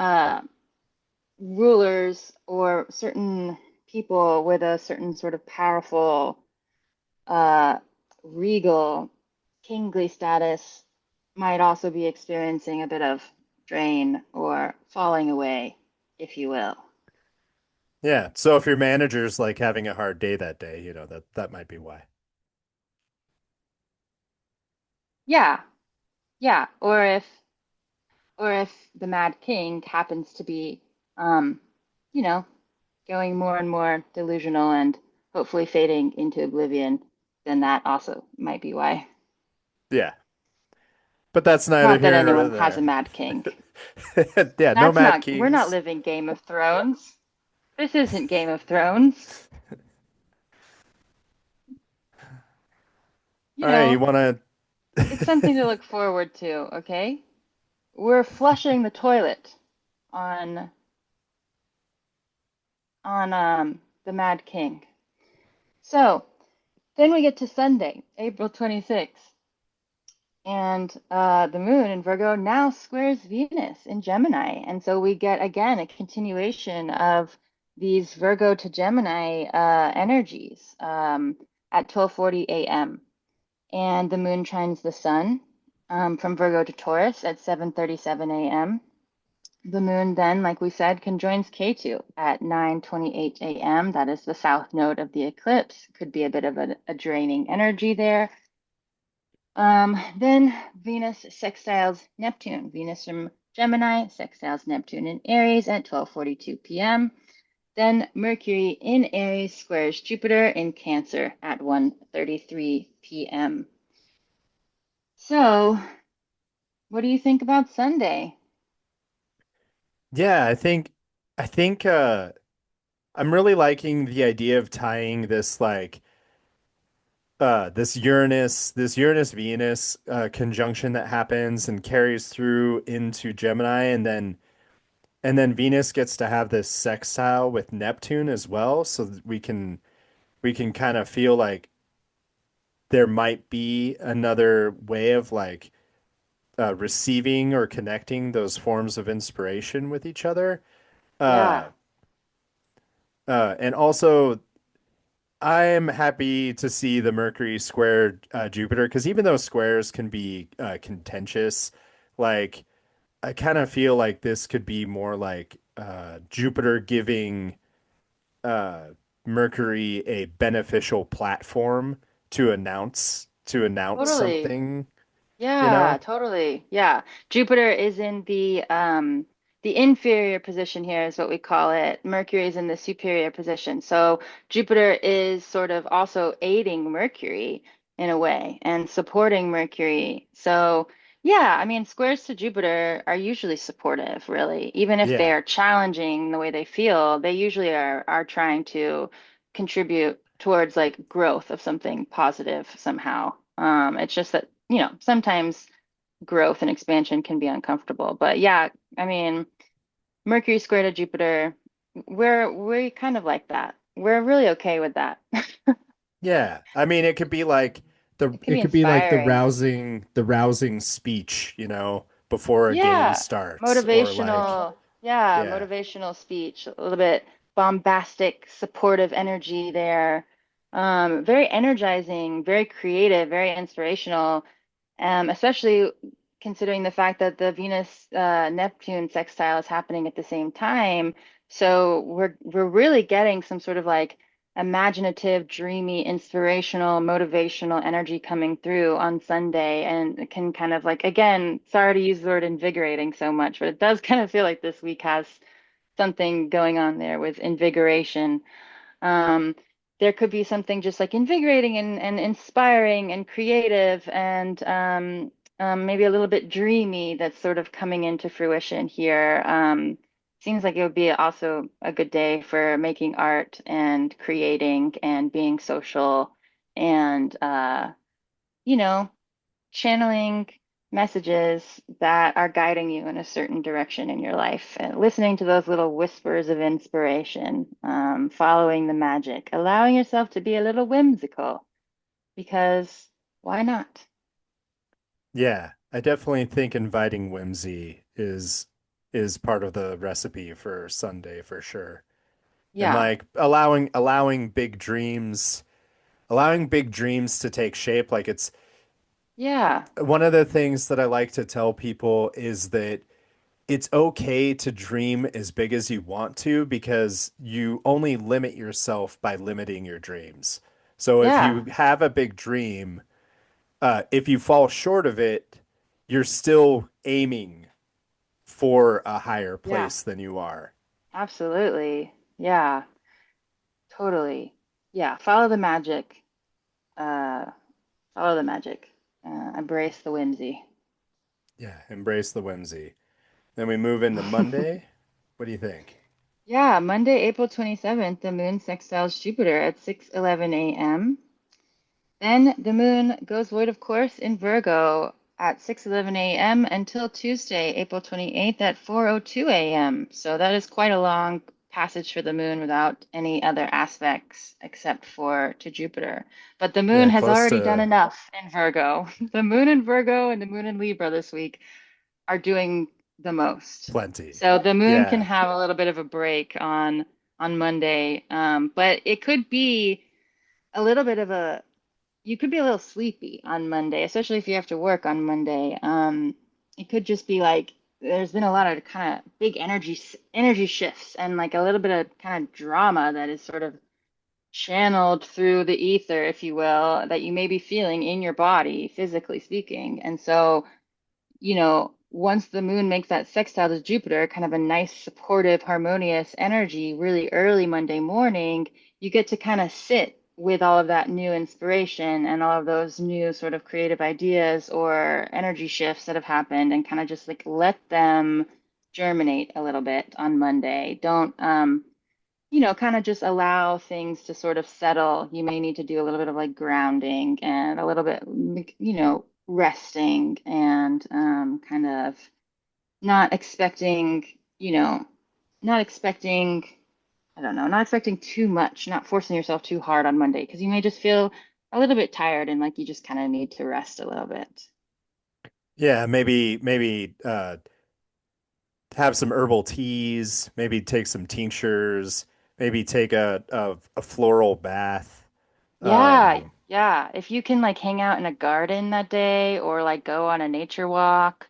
rulers or certain people with a certain sort of powerful, uh, regal, kingly status might also be experiencing a bit of drain or falling away, if you will. Yeah. So if your manager's like having a hard day that day, that might be why. Yeah, yeah. Or if the Mad King happens to be, um, you know, going more and more delusional and hopefully fading into oblivion, then that also might be why. Yeah. But that's neither Not that here nor anyone has a there. Mad King. Yeah, no Mad We're not Kings. living Game of Thrones. This isn't Game of Thrones. You All right, you know, want it's something to to look forward to, okay? We're flushing the toilet on on the Mad King. So, then we get to Sunday, April 26th. And the moon in Virgo now squares Venus in Gemini. And so we get again a continuation of these Virgo to Gemini energies at 12:40 a.m. And the moon trines the sun from Virgo to Taurus at 7:37 a.m. The moon then, like we said, conjoins K2 at 9:28 a.m. That is the south node of the eclipse. Could be a bit of a draining energy there. Then Venus sextiles Neptune. Venus from Gemini sextiles Neptune in Aries at 12:42 p.m. Then Mercury in Aries squares Jupiter in Cancer at 1:33 p.m. So, what do you think about Sunday? Yeah, I think I'm really liking the idea of tying this Uranus Venus conjunction that happens and carries through into Gemini, and then Venus gets to have this sextile with Neptune as well, so that we can kind of feel like there might be another way of like receiving or connecting those forms of inspiration with each other. Yeah, Uh, and also, I'm happy to see the Mercury square Jupiter because even though squares can be contentious, like I kind of feel like this could be more like Jupiter giving uh, Mercury a beneficial platform to announce totally. something, you Yeah, know? totally. Yeah. Jupiter is in the inferior position here is what we call it. Mercury is in the superior position. So Jupiter is sort of also aiding Mercury in a way and supporting Mercury. So yeah, I mean squares to Jupiter are usually supportive, really. Even if they Yeah. are challenging the way they feel, they usually are trying to contribute towards like growth of something positive somehow. It's just that, sometimes growth and expansion can be uncomfortable. But yeah, I mean, Mercury square to Jupiter, we kind of like that. We're really okay with that. Yeah. I mean, it could be like the It can it be could be like the inspiring. rousing speech, before a game Yeah, starts or like motivational. Yeah, yeah. motivational speech, a little bit bombastic, supportive energy there. Very energizing, very creative, very inspirational. Especially considering the fact that the Venus Neptune sextile is happening at the same time. So we're really getting some sort of like imaginative, dreamy, inspirational, motivational energy coming through on Sunday, and it can kind of like, again, sorry to use the word invigorating so much, but it does kind of feel like this week has something going on there with invigoration. Um, there could be something just like invigorating and inspiring and creative and maybe a little bit dreamy that's sort of coming into fruition here. Seems like it would be also a good day for making art and creating and being social and you know, channeling messages that are guiding you in a certain direction in your life and listening to those little whispers of inspiration, following the magic, allowing yourself to be a little whimsical because why not? Yeah, I definitely think inviting whimsy is part of the recipe for Sunday for sure. And Yeah, like allowing big dreams to take shape. Like it's yeah, one of the things that I like to tell people is that it's okay to dream as big as you want to because you only limit yourself by limiting your dreams. So if yeah, you have a big dream, if you fall short of it, you're still aiming for a higher yeah, place than you are. absolutely. Yeah, totally. Yeah, follow the magic. Uh, follow the magic. Embrace the whimsy. Yeah, embrace the whimsy. Then we move into Monday. What do you think? Yeah, Monday, April 27th, the moon sextiles Jupiter at 6:11 a.m. Then the moon goes void of course in Virgo at 6:11 a.m. until Tuesday, April 28th at 4:02 a.m. So that is quite a long passage for the moon without any other aspects except for to Jupiter. But the moon Yeah, has close already done to enough in Virgo. The moon in Virgo and the moon in Libra this week are doing the most. plenty. So the moon can Yeah. have a little bit of a break on Monday, but it could be a little bit of a you could be a little sleepy on Monday, especially if you have to work on Monday. It could just be like there's been a lot of kind of big energy shifts and like a little bit of kind of drama that is sort of channeled through the ether, if you will, that you may be feeling in your body, physically speaking. And so once the moon makes that sextile to Jupiter, kind of a nice, supportive, harmonious energy really early Monday morning, you get to kind of sit with all of that new inspiration and all of those new sort of creative ideas or energy shifts that have happened and kind of just like let them germinate a little bit on Monday. Don't, kind of just allow things to sort of settle. You may need to do a little bit of like grounding and a little bit, resting and kind of not expecting, you know, not expecting, I don't know, not expecting too much, not forcing yourself too hard on Monday because you may just feel a little bit tired and like you just kind of need to rest a little bit. Yeah, maybe have some herbal teas, maybe take some tinctures, maybe take a floral bath. Yeah, Um, yeah. If you can like hang out in a garden that day or like go on a nature walk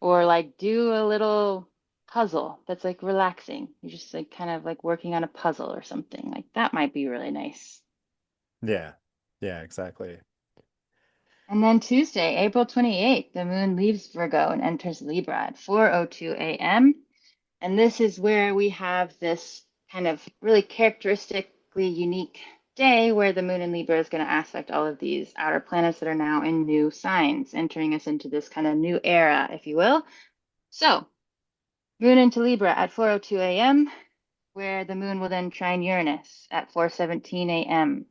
or like do a little puzzle that's like relaxing. You're just like kind of like working on a puzzle or something. Like that might be really nice. yeah. Yeah, exactly. And then Tuesday, April 28th, the moon leaves Virgo and enters Libra at 4:02 a.m. And this is where we have this kind of really characteristically unique day where the moon in Libra is going to aspect all of these outer planets that are now in new signs, entering us into this kind of new era, if you will. So, moon into Libra at 4:02 a.m., where the moon will then trine Uranus at 4:17 a.m.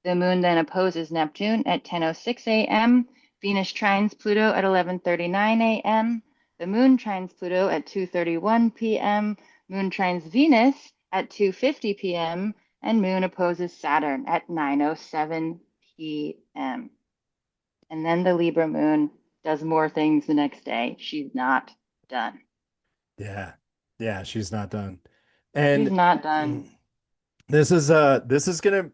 The moon then opposes Neptune at 10:06 a.m. Venus trines Pluto at 11:39 a.m. The moon trines Pluto at 2:31 p.m. Moon trines Venus at 2:50 p.m. and moon opposes Saturn at 9:07 p.m. And then the Libra moon does more things the next day. She's not done. Yeah. Yeah, she's not done. She's And not done. this is gonna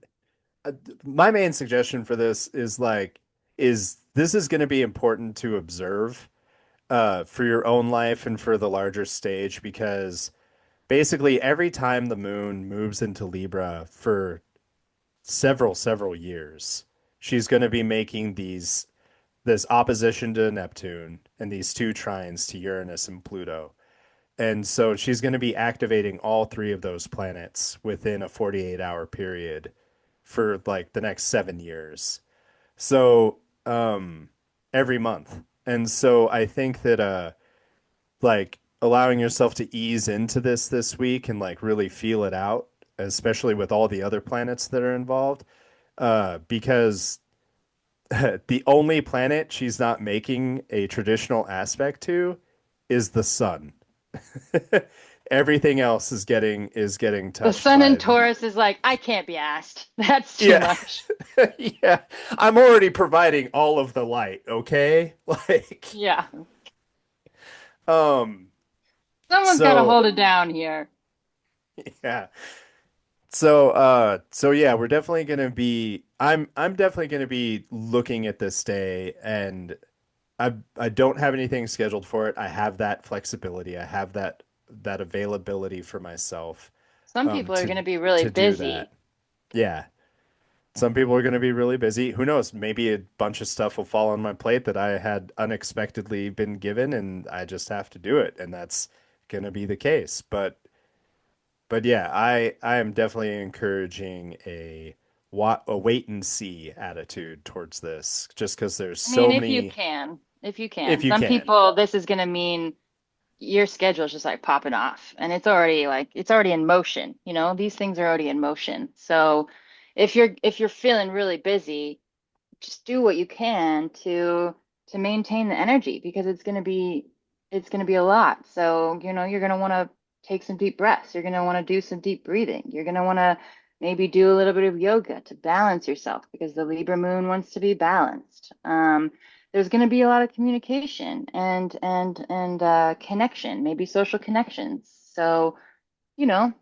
my main suggestion for this is like is this is gonna be important to observe for your own life and for the larger stage because basically every time the moon moves into Libra for several years, she's going to be making this opposition to Neptune and these two trines to Uranus and Pluto. And so she's going to be activating all three of those planets within a 48-hour period for like the next 7 years. So, every month. And so I think that like allowing yourself to ease into this week and like really feel it out, especially with all the other planets that are involved, because the only planet she's not making a traditional aspect to is the sun. Everything else is getting The touched sun in by Taurus is like, I can't be asked. That's too yeah. much. Yeah. I'm already providing all of the light, okay? Like Yeah. um Someone's got to so hold it down here. yeah. So yeah, we're definitely gonna be I'm definitely gonna be looking at this day, and I don't have anything scheduled for it. I have that flexibility. I have that availability for myself Some um people are to going to be really to do that. busy. Yeah. Some people are going to be really busy. Who knows? Maybe a bunch of stuff will fall on my plate that I had unexpectedly been given and I just have to do it, and that's going to be the case. But yeah, I am definitely encouraging a wait and see attitude towards this, just because there's I mean, so many. if you can. If you Some can, people, this is going to mean your schedule's just like popping off and it's already in motion, you know? These things are already in motion. So if you're feeling really busy, just do what you can to maintain the energy because it's going to be a lot. So, you're going to want to take some deep breaths. You're going to want to do some deep breathing. You're going to want to maybe do a little bit of yoga to balance yourself because the Libra moon wants to be balanced. There's going to be a lot of communication and connection, maybe social connections. So, you know,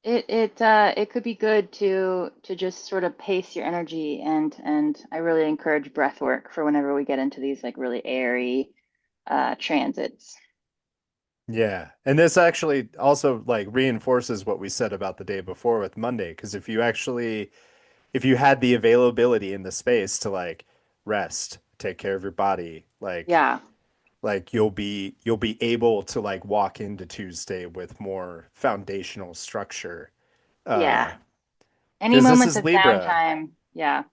it could be good to just sort of pace your energy and I really encourage breath work for whenever we get into these like really airy transits. yeah. And this actually also like reinforces what we said about the day before with Monday, because if you had the availability in the space to like rest, take care of your body, Yeah, you'll be able to like walk into Tuesday with more foundational structure. yeah. Any Because this moments is of Libra. downtime, yeah.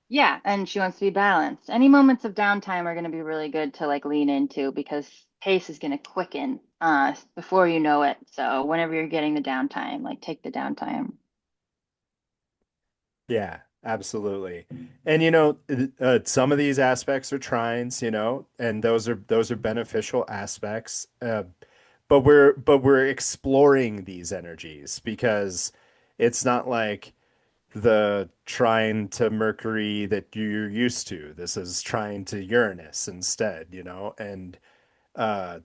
Yeah, and she wants to be balanced. Any moments of downtime are going to be really good to like lean into because pace is going to quicken before you know it. So whenever you're getting the downtime, like take the downtime. Yeah, absolutely. And some of these aspects are trines, and those are beneficial aspects. But we're exploring these energies because it's not like the trine to Mercury that you're used to. This is trine to Uranus instead, and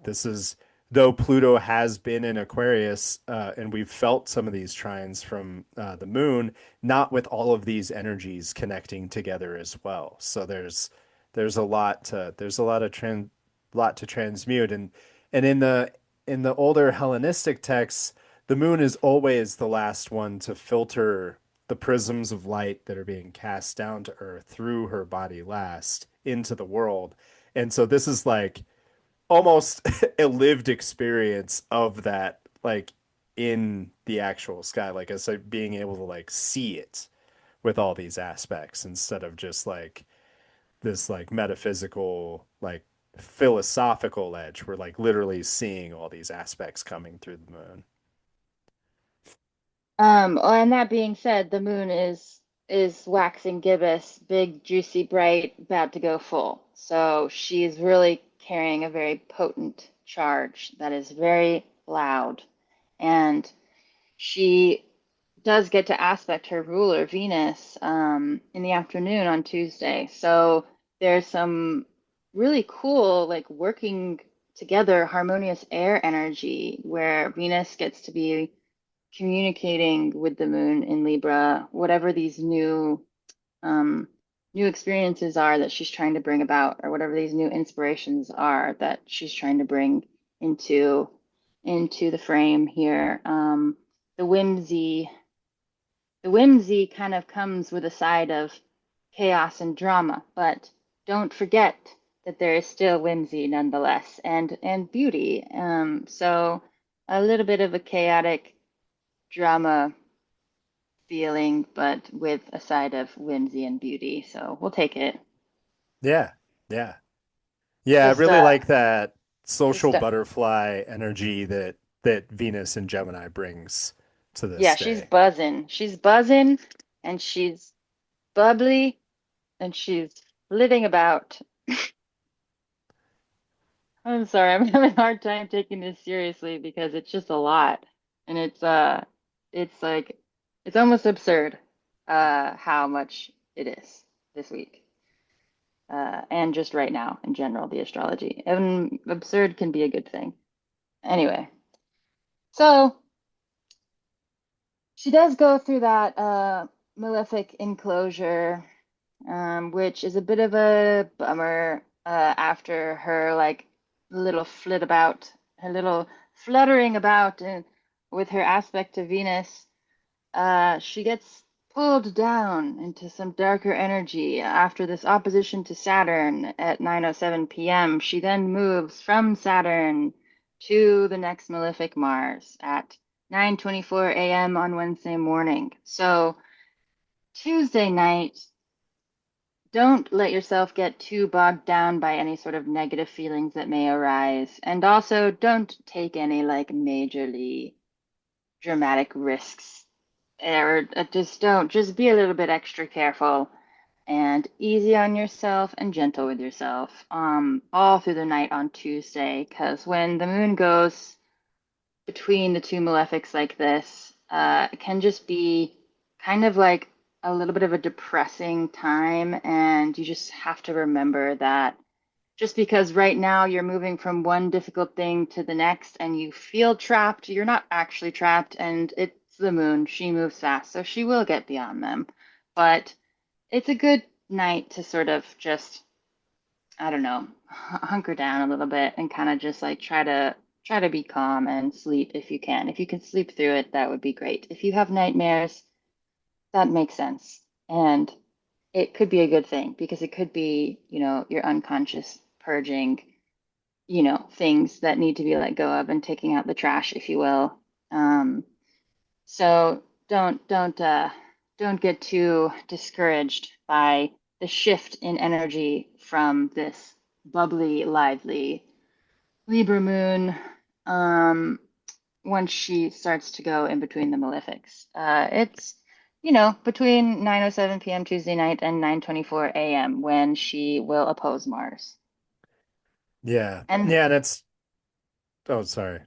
this is though Pluto has been in Aquarius, and we've felt some of these trines from the moon, not with all of these energies connecting together as well. So there's a lot to transmute, and in the older Hellenistic texts, the moon is always the last one to filter the prisms of light that are being cast down to Earth through her body last into the world. And so this is like almost a lived experience of that, like in the actual sky, like as like being able to like see it with all these aspects instead of just like this like metaphysical, like philosophical edge. We're like literally seeing all these aspects coming through the moon. Well, and that being said, the moon is waxing gibbous, big, juicy, bright, about to go full. So she's really carrying a very potent charge that is very loud. And she does get to aspect her ruler, Venus, in the afternoon on Tuesday. So there's some really cool, like working together, harmonious air energy where Venus gets to be communicating with the moon in Libra, whatever these um, new experiences are that she's trying to bring about, or whatever these new inspirations are that she's trying to bring into. into the frame here. The whimsy, the whimsy kind of comes with a side of chaos and drama, but don't forget that there is still whimsy nonetheless, and beauty. So a little bit of a chaotic drama feeling, but with a side of whimsy and beauty. So we'll take it. Yeah. Yeah. Yeah, I Just really like that social just butterfly energy that Venus and Gemini brings to yeah, this she's day. buzzing. She's buzzing and she's bubbly and she's flitting about. I'm sorry, I'm having a hard time taking this seriously because it's just a lot. And it's like it's almost absurd how much it is this week. And just right now in general, the astrology. And absurd can be a good thing. Anyway, so she does go through that malefic enclosure, which is a bit of a bummer after her like little flit about, her little fluttering about with her aspect to Venus. She gets pulled down into some darker energy after this opposition to Saturn at 9:07 p.m. She then moves from Saturn to the next malefic Mars at 9:24 a.m. on Wednesday morning. So Tuesday night, don't let yourself get too bogged down by any sort of negative feelings that may arise. And also don't take any like majorly dramatic risks or just don't, just be a little bit extra careful and easy on yourself and gentle with yourself all through the night on Tuesday, because when the moon goes between the two malefics like this, it can just be kind of like a little bit of a depressing time, and you just have to remember that just because right now you're moving from one difficult thing to the next and you feel trapped, you're not actually trapped, and it's the moon. She moves fast, so she will get beyond them. But it's a good night to sort of just, I don't know, hunker down a little bit and kind of just like try to be calm and sleep if you can. If you can sleep through it, that would be great. If you have nightmares, that makes sense. And it could be a good thing because it could be, your unconscious purging, things that need to be let go of and taking out the trash, if you will. So don't get too discouraged by the shift in energy from this bubbly, lively Libra moon um, once she starts to go in between the malefics. It's between 9:07 p.m. Tuesday night and 9:24 a.m. when she will oppose Mars. Yeah. And Yeah, that's oh sorry.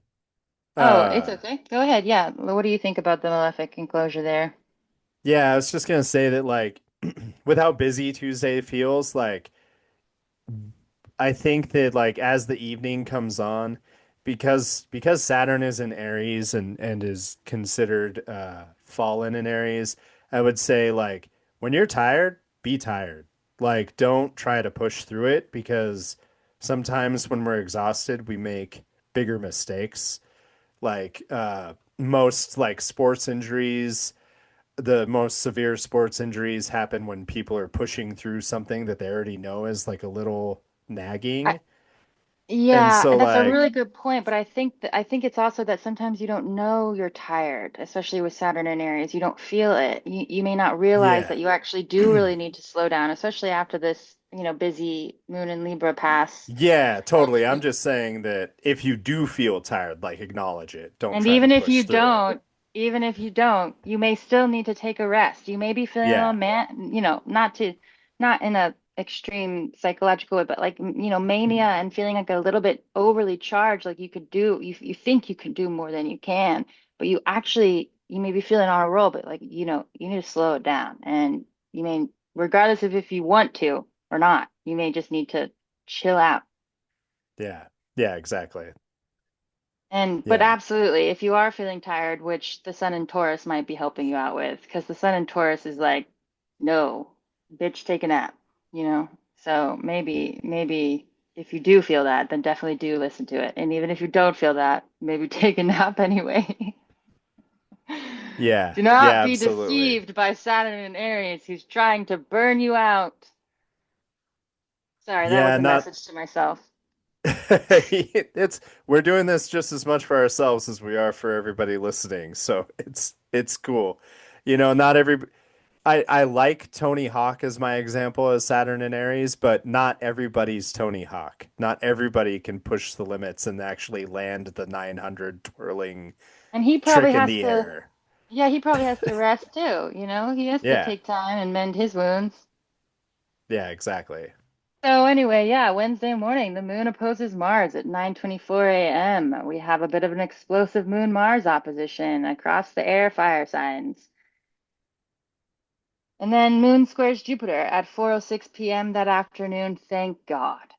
oh, it's Uh okay. Go ahead. Yeah. What do you think about the malefic enclosure there? yeah, I was just gonna say that like with how busy Tuesday feels, like I think that like as the evening comes on, because Saturn is in Aries and is considered fallen in Aries, I would say like when you're tired, be tired. Like don't try to push through it because sometimes when we're exhausted, we make bigger mistakes. Like most like sports injuries, the most severe sports injuries happen when people are pushing through something that they already know is like a little I, nagging. And yeah, so and that's a really like good point, but I think it's also that sometimes you don't know you're tired, especially with Saturn in Aries. You don't feel it. You may not realize yeah. that you actually do really need to slow down, especially after this, busy Moon in Libra pass. Yeah, And totally. I'm just saying that if you do feel tired, like acknowledge it. Don't and try to even if push you through it. don't, you may still need to take a rest. You may be feeling a little Yeah. man, not in a extreme psychological way, but like, mania and feeling like a little bit overly charged, like you think you can do more than you can, but you may be feeling on a roll, but like, you need to slow it down. And you may, regardless of if you want to or not, you may just need to chill out. Yeah. Yeah, exactly. But Yeah. absolutely, if you are feeling tired, which the sun in Taurus might be helping you out with, because the sun in Taurus is like, no, bitch, take a nap, you know? So maybe if you do feel that, then definitely do listen to it. And even if you don't feel that, maybe take a nap anyway. Yeah. Do not Yeah, be absolutely. deceived by Saturn and Aries, who's trying to burn you out. Sorry, that was Yeah, a not message to myself. it's we're doing this just as much for ourselves as we are for everybody listening. So it's cool. Not every I like Tony Hawk as my example as Saturn and Aries, but not everybody's Tony Hawk. Not everybody can push the limits and actually land the 900 twirling And he probably trick in has the to, air. yeah, he probably has to rest too, you know? He has to Yeah. take time and mend his wounds. Yeah, exactly. So anyway, yeah, Wednesday morning, the moon opposes Mars at 9:24 a.m. We have a bit of an explosive moon-Mars opposition across the air fire signs. And then moon squares Jupiter at 4:06 p.m. that afternoon, thank God.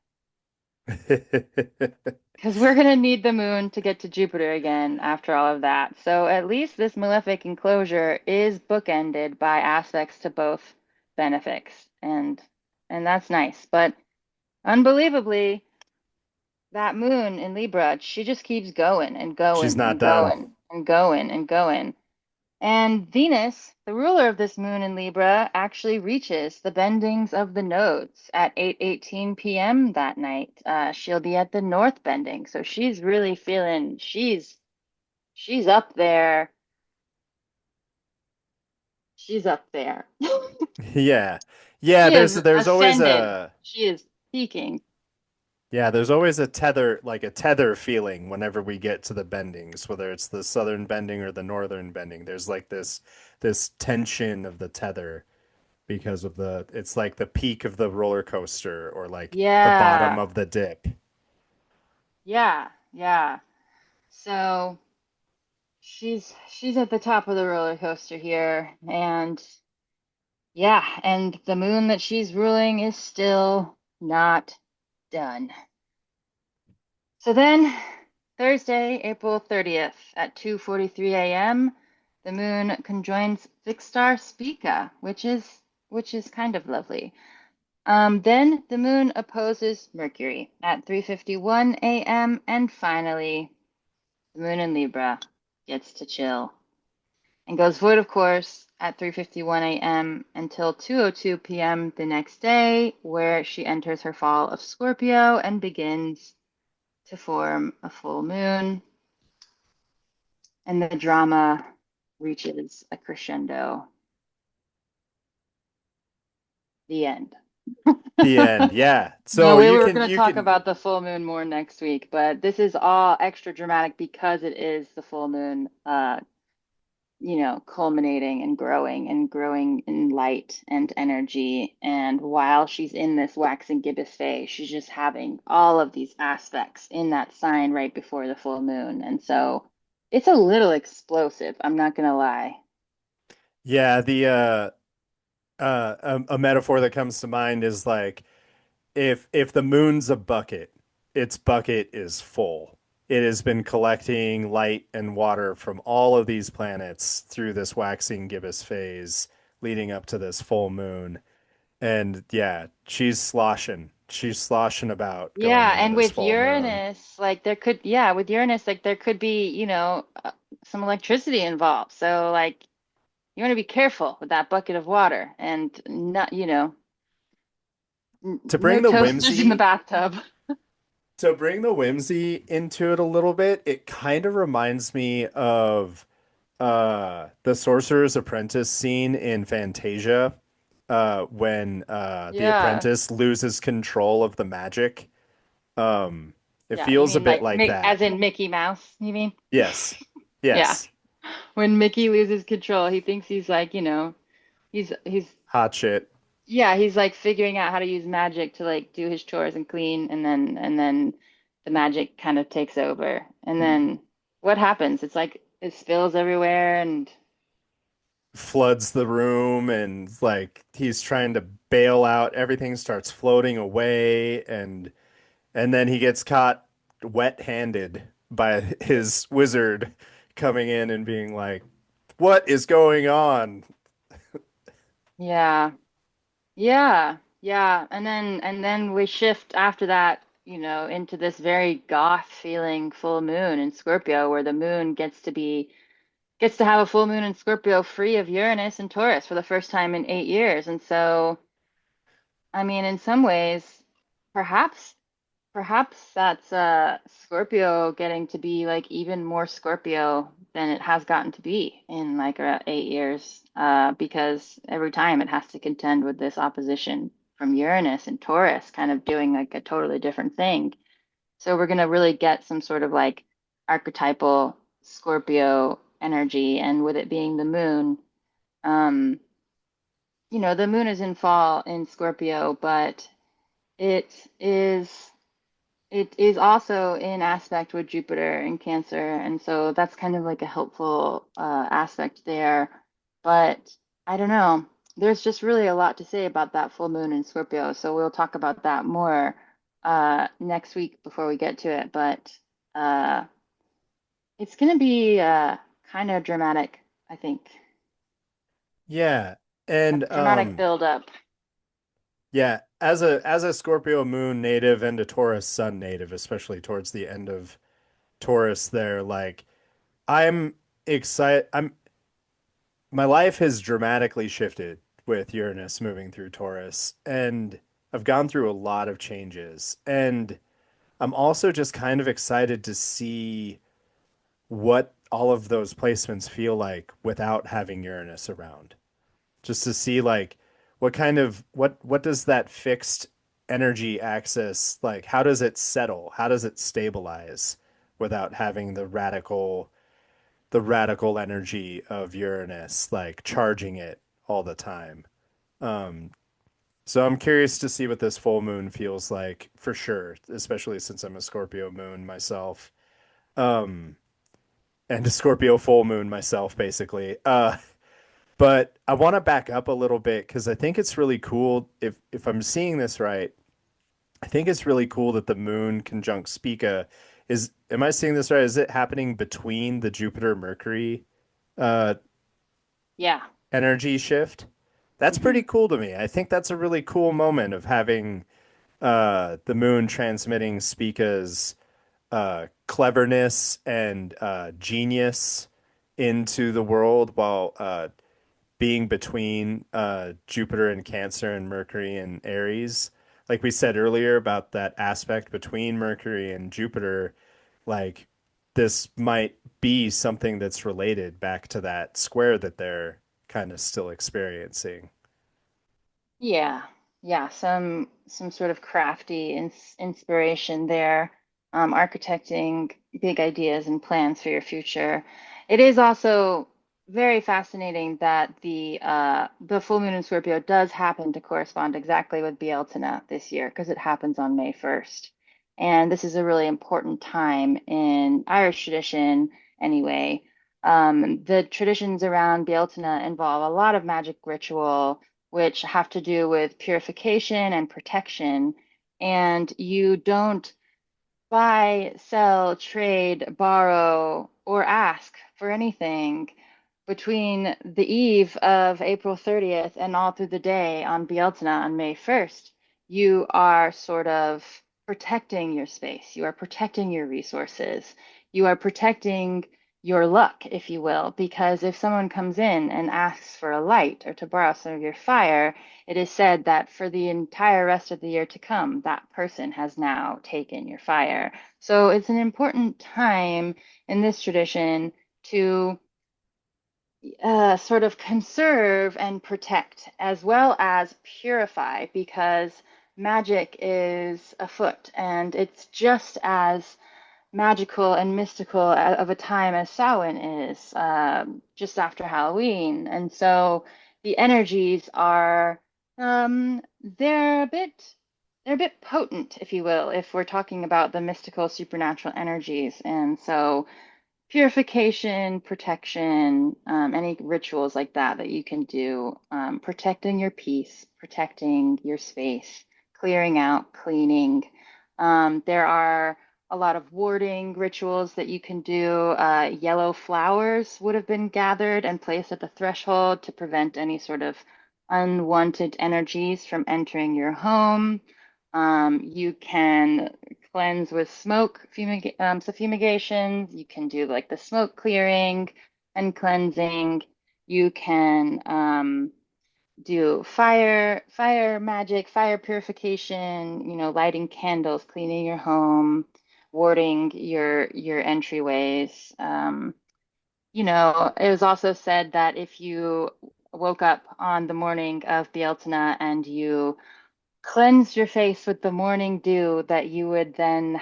Because we're going to need the moon to get to Jupiter again after all of that. So at least this malefic enclosure is bookended by aspects to both benefics. And that's nice. But unbelievably, that moon in Libra, she just keeps going and She's going not and done. going and going and going. And Venus, the ruler of this moon in Libra, actually reaches the bendings of the nodes at 8:18 p.m. that night. She'll be at the north bending, so she's really feeling she's up there. She's up there. Yeah. Yeah, She there's is there's always ascended. a She is peaking. yeah, there's always a tether, like a tether feeling whenever we get to the bendings, whether it's the southern bending or the northern bending. There's like this tension of the tether because of it's like the peak of the roller coaster or like the bottom Yeah, of the dip. yeah, yeah. So she's at the top of the roller coaster here, and yeah, and the moon that she's ruling is still not done. So then, Thursday, April 30th at 2:43 a.m., the moon conjoins fixed star Spica, which is kind of lovely. Then the moon opposes Mercury at 3:51 a.m., and finally, the moon in Libra gets to chill and goes void of course at 3:51 a.m. until 2:02 p.m. the next day, where she enters her fall of Scorpio and begins to form a full moon, and the drama reaches a crescendo. The end. The end. Yeah. No, So we you were can going to you talk can about the full moon more next week, but this is all extra dramatic because it is the full moon, culminating and growing in light and energy. And while she's in this waxing gibbous phase, she's just having all of these aspects in that sign right before the full moon. And so it's a little explosive, I'm not gonna lie. yeah, the a metaphor that comes to mind is like if the moon's a bucket, its bucket is full. It has been collecting light and water from all of these planets through this waxing gibbous phase leading up to this full moon. And yeah, she's sloshing. She's sloshing about going Yeah, into and this with full moon. Uranus, like with Uranus, like there could be, some electricity involved. So like you want to be careful with that bucket of water and not, To no bring the toasters in the whimsy, bathtub. to bring the whimsy into it a little bit, it kind of reminds me of the Sorcerer's Apprentice scene in Fantasia when the Yeah. apprentice loses control of the magic. Um, it Yeah, you feels a mean bit like like As that. in Mickey Mouse, you mean? Yes. Yeah. Yes. When Mickey loses control, he thinks he's like, he's Hot shit. yeah, he's like figuring out how to use magic to like do his chores and clean, and then the magic kind of takes over. And then what happens? It's like it spills everywhere and Floods the room and like he's trying to bail out. Everything starts floating away and then he gets caught wet-handed by his wizard coming in and being like, "What is going on?" yeah. Yeah. Yeah. And then we shift after that. into this very goth feeling full moon in Scorpio, where the moon gets to have a full moon in Scorpio free of Uranus and Taurus for the first time in 8 years. And so, I mean, in some ways, perhaps perhaps that's Scorpio getting to be like even more Scorpio than it has gotten to be in like 8 years, because every time it has to contend with this opposition from Uranus and Taurus, kind of doing like a totally different thing. So we're gonna really get some sort of like archetypal Scorpio energy, and with it being the moon, um, the moon is in fall in Scorpio, but it is it is also in aspect with Jupiter in Cancer, and so that's kind of like a helpful aspect there. But I don't know. There's just really a lot to say about that full moon in Scorpio, so we'll talk about that more next week before we get to it. But uh, it's going to be kind of dramatic, I think. Yeah. A And dramatic build up. yeah, as a Scorpio moon native and a Taurus sun native, especially towards the end of Taurus there, like I'm excited. My life has dramatically shifted with Uranus moving through Taurus, and I've gone through a lot of changes. And I'm also just kind of excited to see what all of those placements feel like without having Uranus around. Just to see like what does that fixed energy axis like, how does it settle? How does it stabilize without having the radical energy of Uranus, like charging it all the time. Um, so I'm curious to see what this full moon feels like for sure, especially since I'm a Scorpio moon myself. Um, and a Scorpio full moon myself, basically. But I want to back up a little bit because I think it's really cool. If I'm seeing this right, I think it's really cool that the moon conjunct Spica is. Am I seeing this right? Is it happening between the Jupiter Mercury uh, Yeah. energy shift? That's Hmm. pretty cool to me. I think that's a really cool moment of having the moon transmitting Spica's cleverness and genius into the world while being between Jupiter and Cancer and Mercury and Aries. Like we said earlier about that aspect between Mercury and Jupiter, like this might be something that's related back to that square that they're kind of still experiencing. Yeah, yeah, some sort of crafty inspiration there, architecting big ideas and plans for your future. It is also very fascinating that the full moon in Scorpio does happen to correspond exactly with Beelzebub this year because it happens on May 1st. And this is a really important time in Irish tradition anyway. The traditions around Beelzebub involve a lot of magic ritual which have to do with purification and protection. And you don't buy, sell, trade, borrow, or ask for anything between the eve of April 30th and all through the day on Beelzebub on May 1st. You are sort of protecting your space. You are protecting your resources. You are protecting your luck, if you will, because if someone comes in and asks for a light or to borrow some of your fire, it is said that for the entire rest of the year to come, that person has now taken your fire. So it's an important time in this tradition to sort of conserve and protect as well as purify because magic is afoot and it's just as magical and mystical of a time as Samhain is, just after Halloween. And so the energies are they're a bit potent, if you will, if we're talking about the mystical supernatural energies. And so purification, protection, any rituals like that that you can do, protecting your peace, protecting your space, clearing out, cleaning. There are a lot of warding rituals that you can do. Yellow flowers would have been gathered and placed at the threshold to prevent any sort of unwanted energies from entering your home. You can cleanse with smoke so fumigations. You can do like the smoke clearing and cleansing. You can do fire magic, fire purification, lighting candles, cleaning your home, warding your entryways. It was also said that if you woke up on the morning of Beelzebub and you cleansed your face with the morning dew, that you would then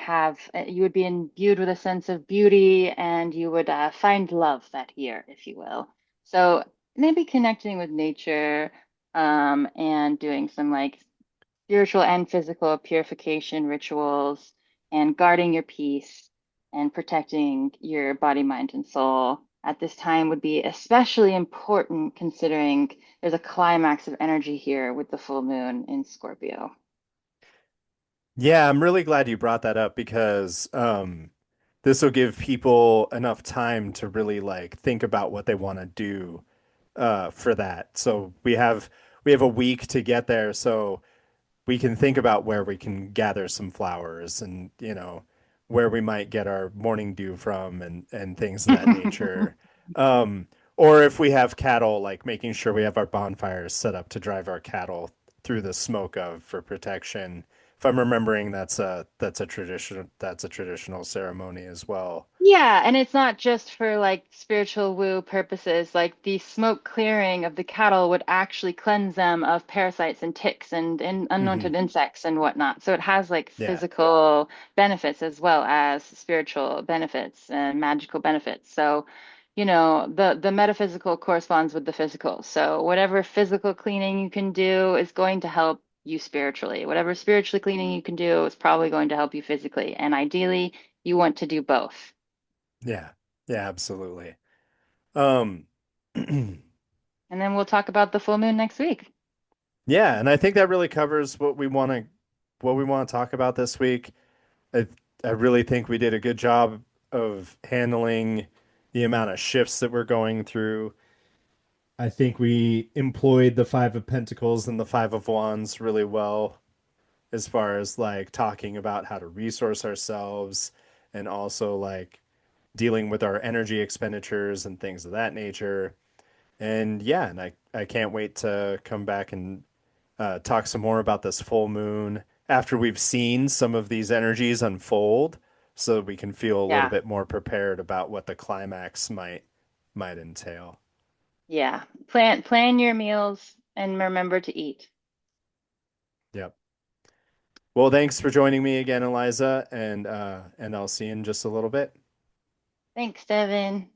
you would be imbued with a sense of beauty and you would find love that year, if you will. So maybe connecting with nature, and doing some like spiritual and physical purification rituals and guarding your peace and protecting your body, mind, and soul at this time would be especially important considering there's a climax of energy here with the full moon in Scorpio. Yeah, I'm really glad you brought that up because this will give people enough time to really like think about what they want to do for that. So we have a week to get there, so we can think about where we can gather some flowers and, where we might get our morning dew from and things of that nature. Um, or if we have cattle, like making sure we have our bonfires set up to drive our cattle through the smoke of for protection. If I'm remembering, that's a traditional ceremony as well. Yeah, and it's not just for like spiritual woo purposes. Like the smoke clearing of the cattle would actually cleanse them of parasites and ticks and Hmm. unwanted insects and whatnot. So it has like Yeah, physical benefits as well as spiritual benefits and magical benefits. So, the metaphysical corresponds with the physical. So whatever physical cleaning you can do is going to help you spiritually. Whatever spiritually cleaning you can do is probably going to help you physically. And ideally, you want to do both. yeah, yeah, absolutely. Um, And then we'll talk about the full moon next week. Yeah, and I think that really covers what we want to talk about this week. I I really think we did a good job of handling the amount of shifts that we're going through. I think we employed the Five of Pentacles and the Five of Wands really well as far as like talking about how to resource ourselves and also like dealing with our energy expenditures and things of that nature. And yeah, and I can't wait to come back and talk some more about this full moon after we've seen some of these energies unfold so that we can feel a little Yeah. bit more prepared about what the climax might entail. Yeah. Plan your meals and remember to eat. Yep. Well, thanks for joining me again, Eliza, and I'll see you in just a little bit. Thanks, Devon.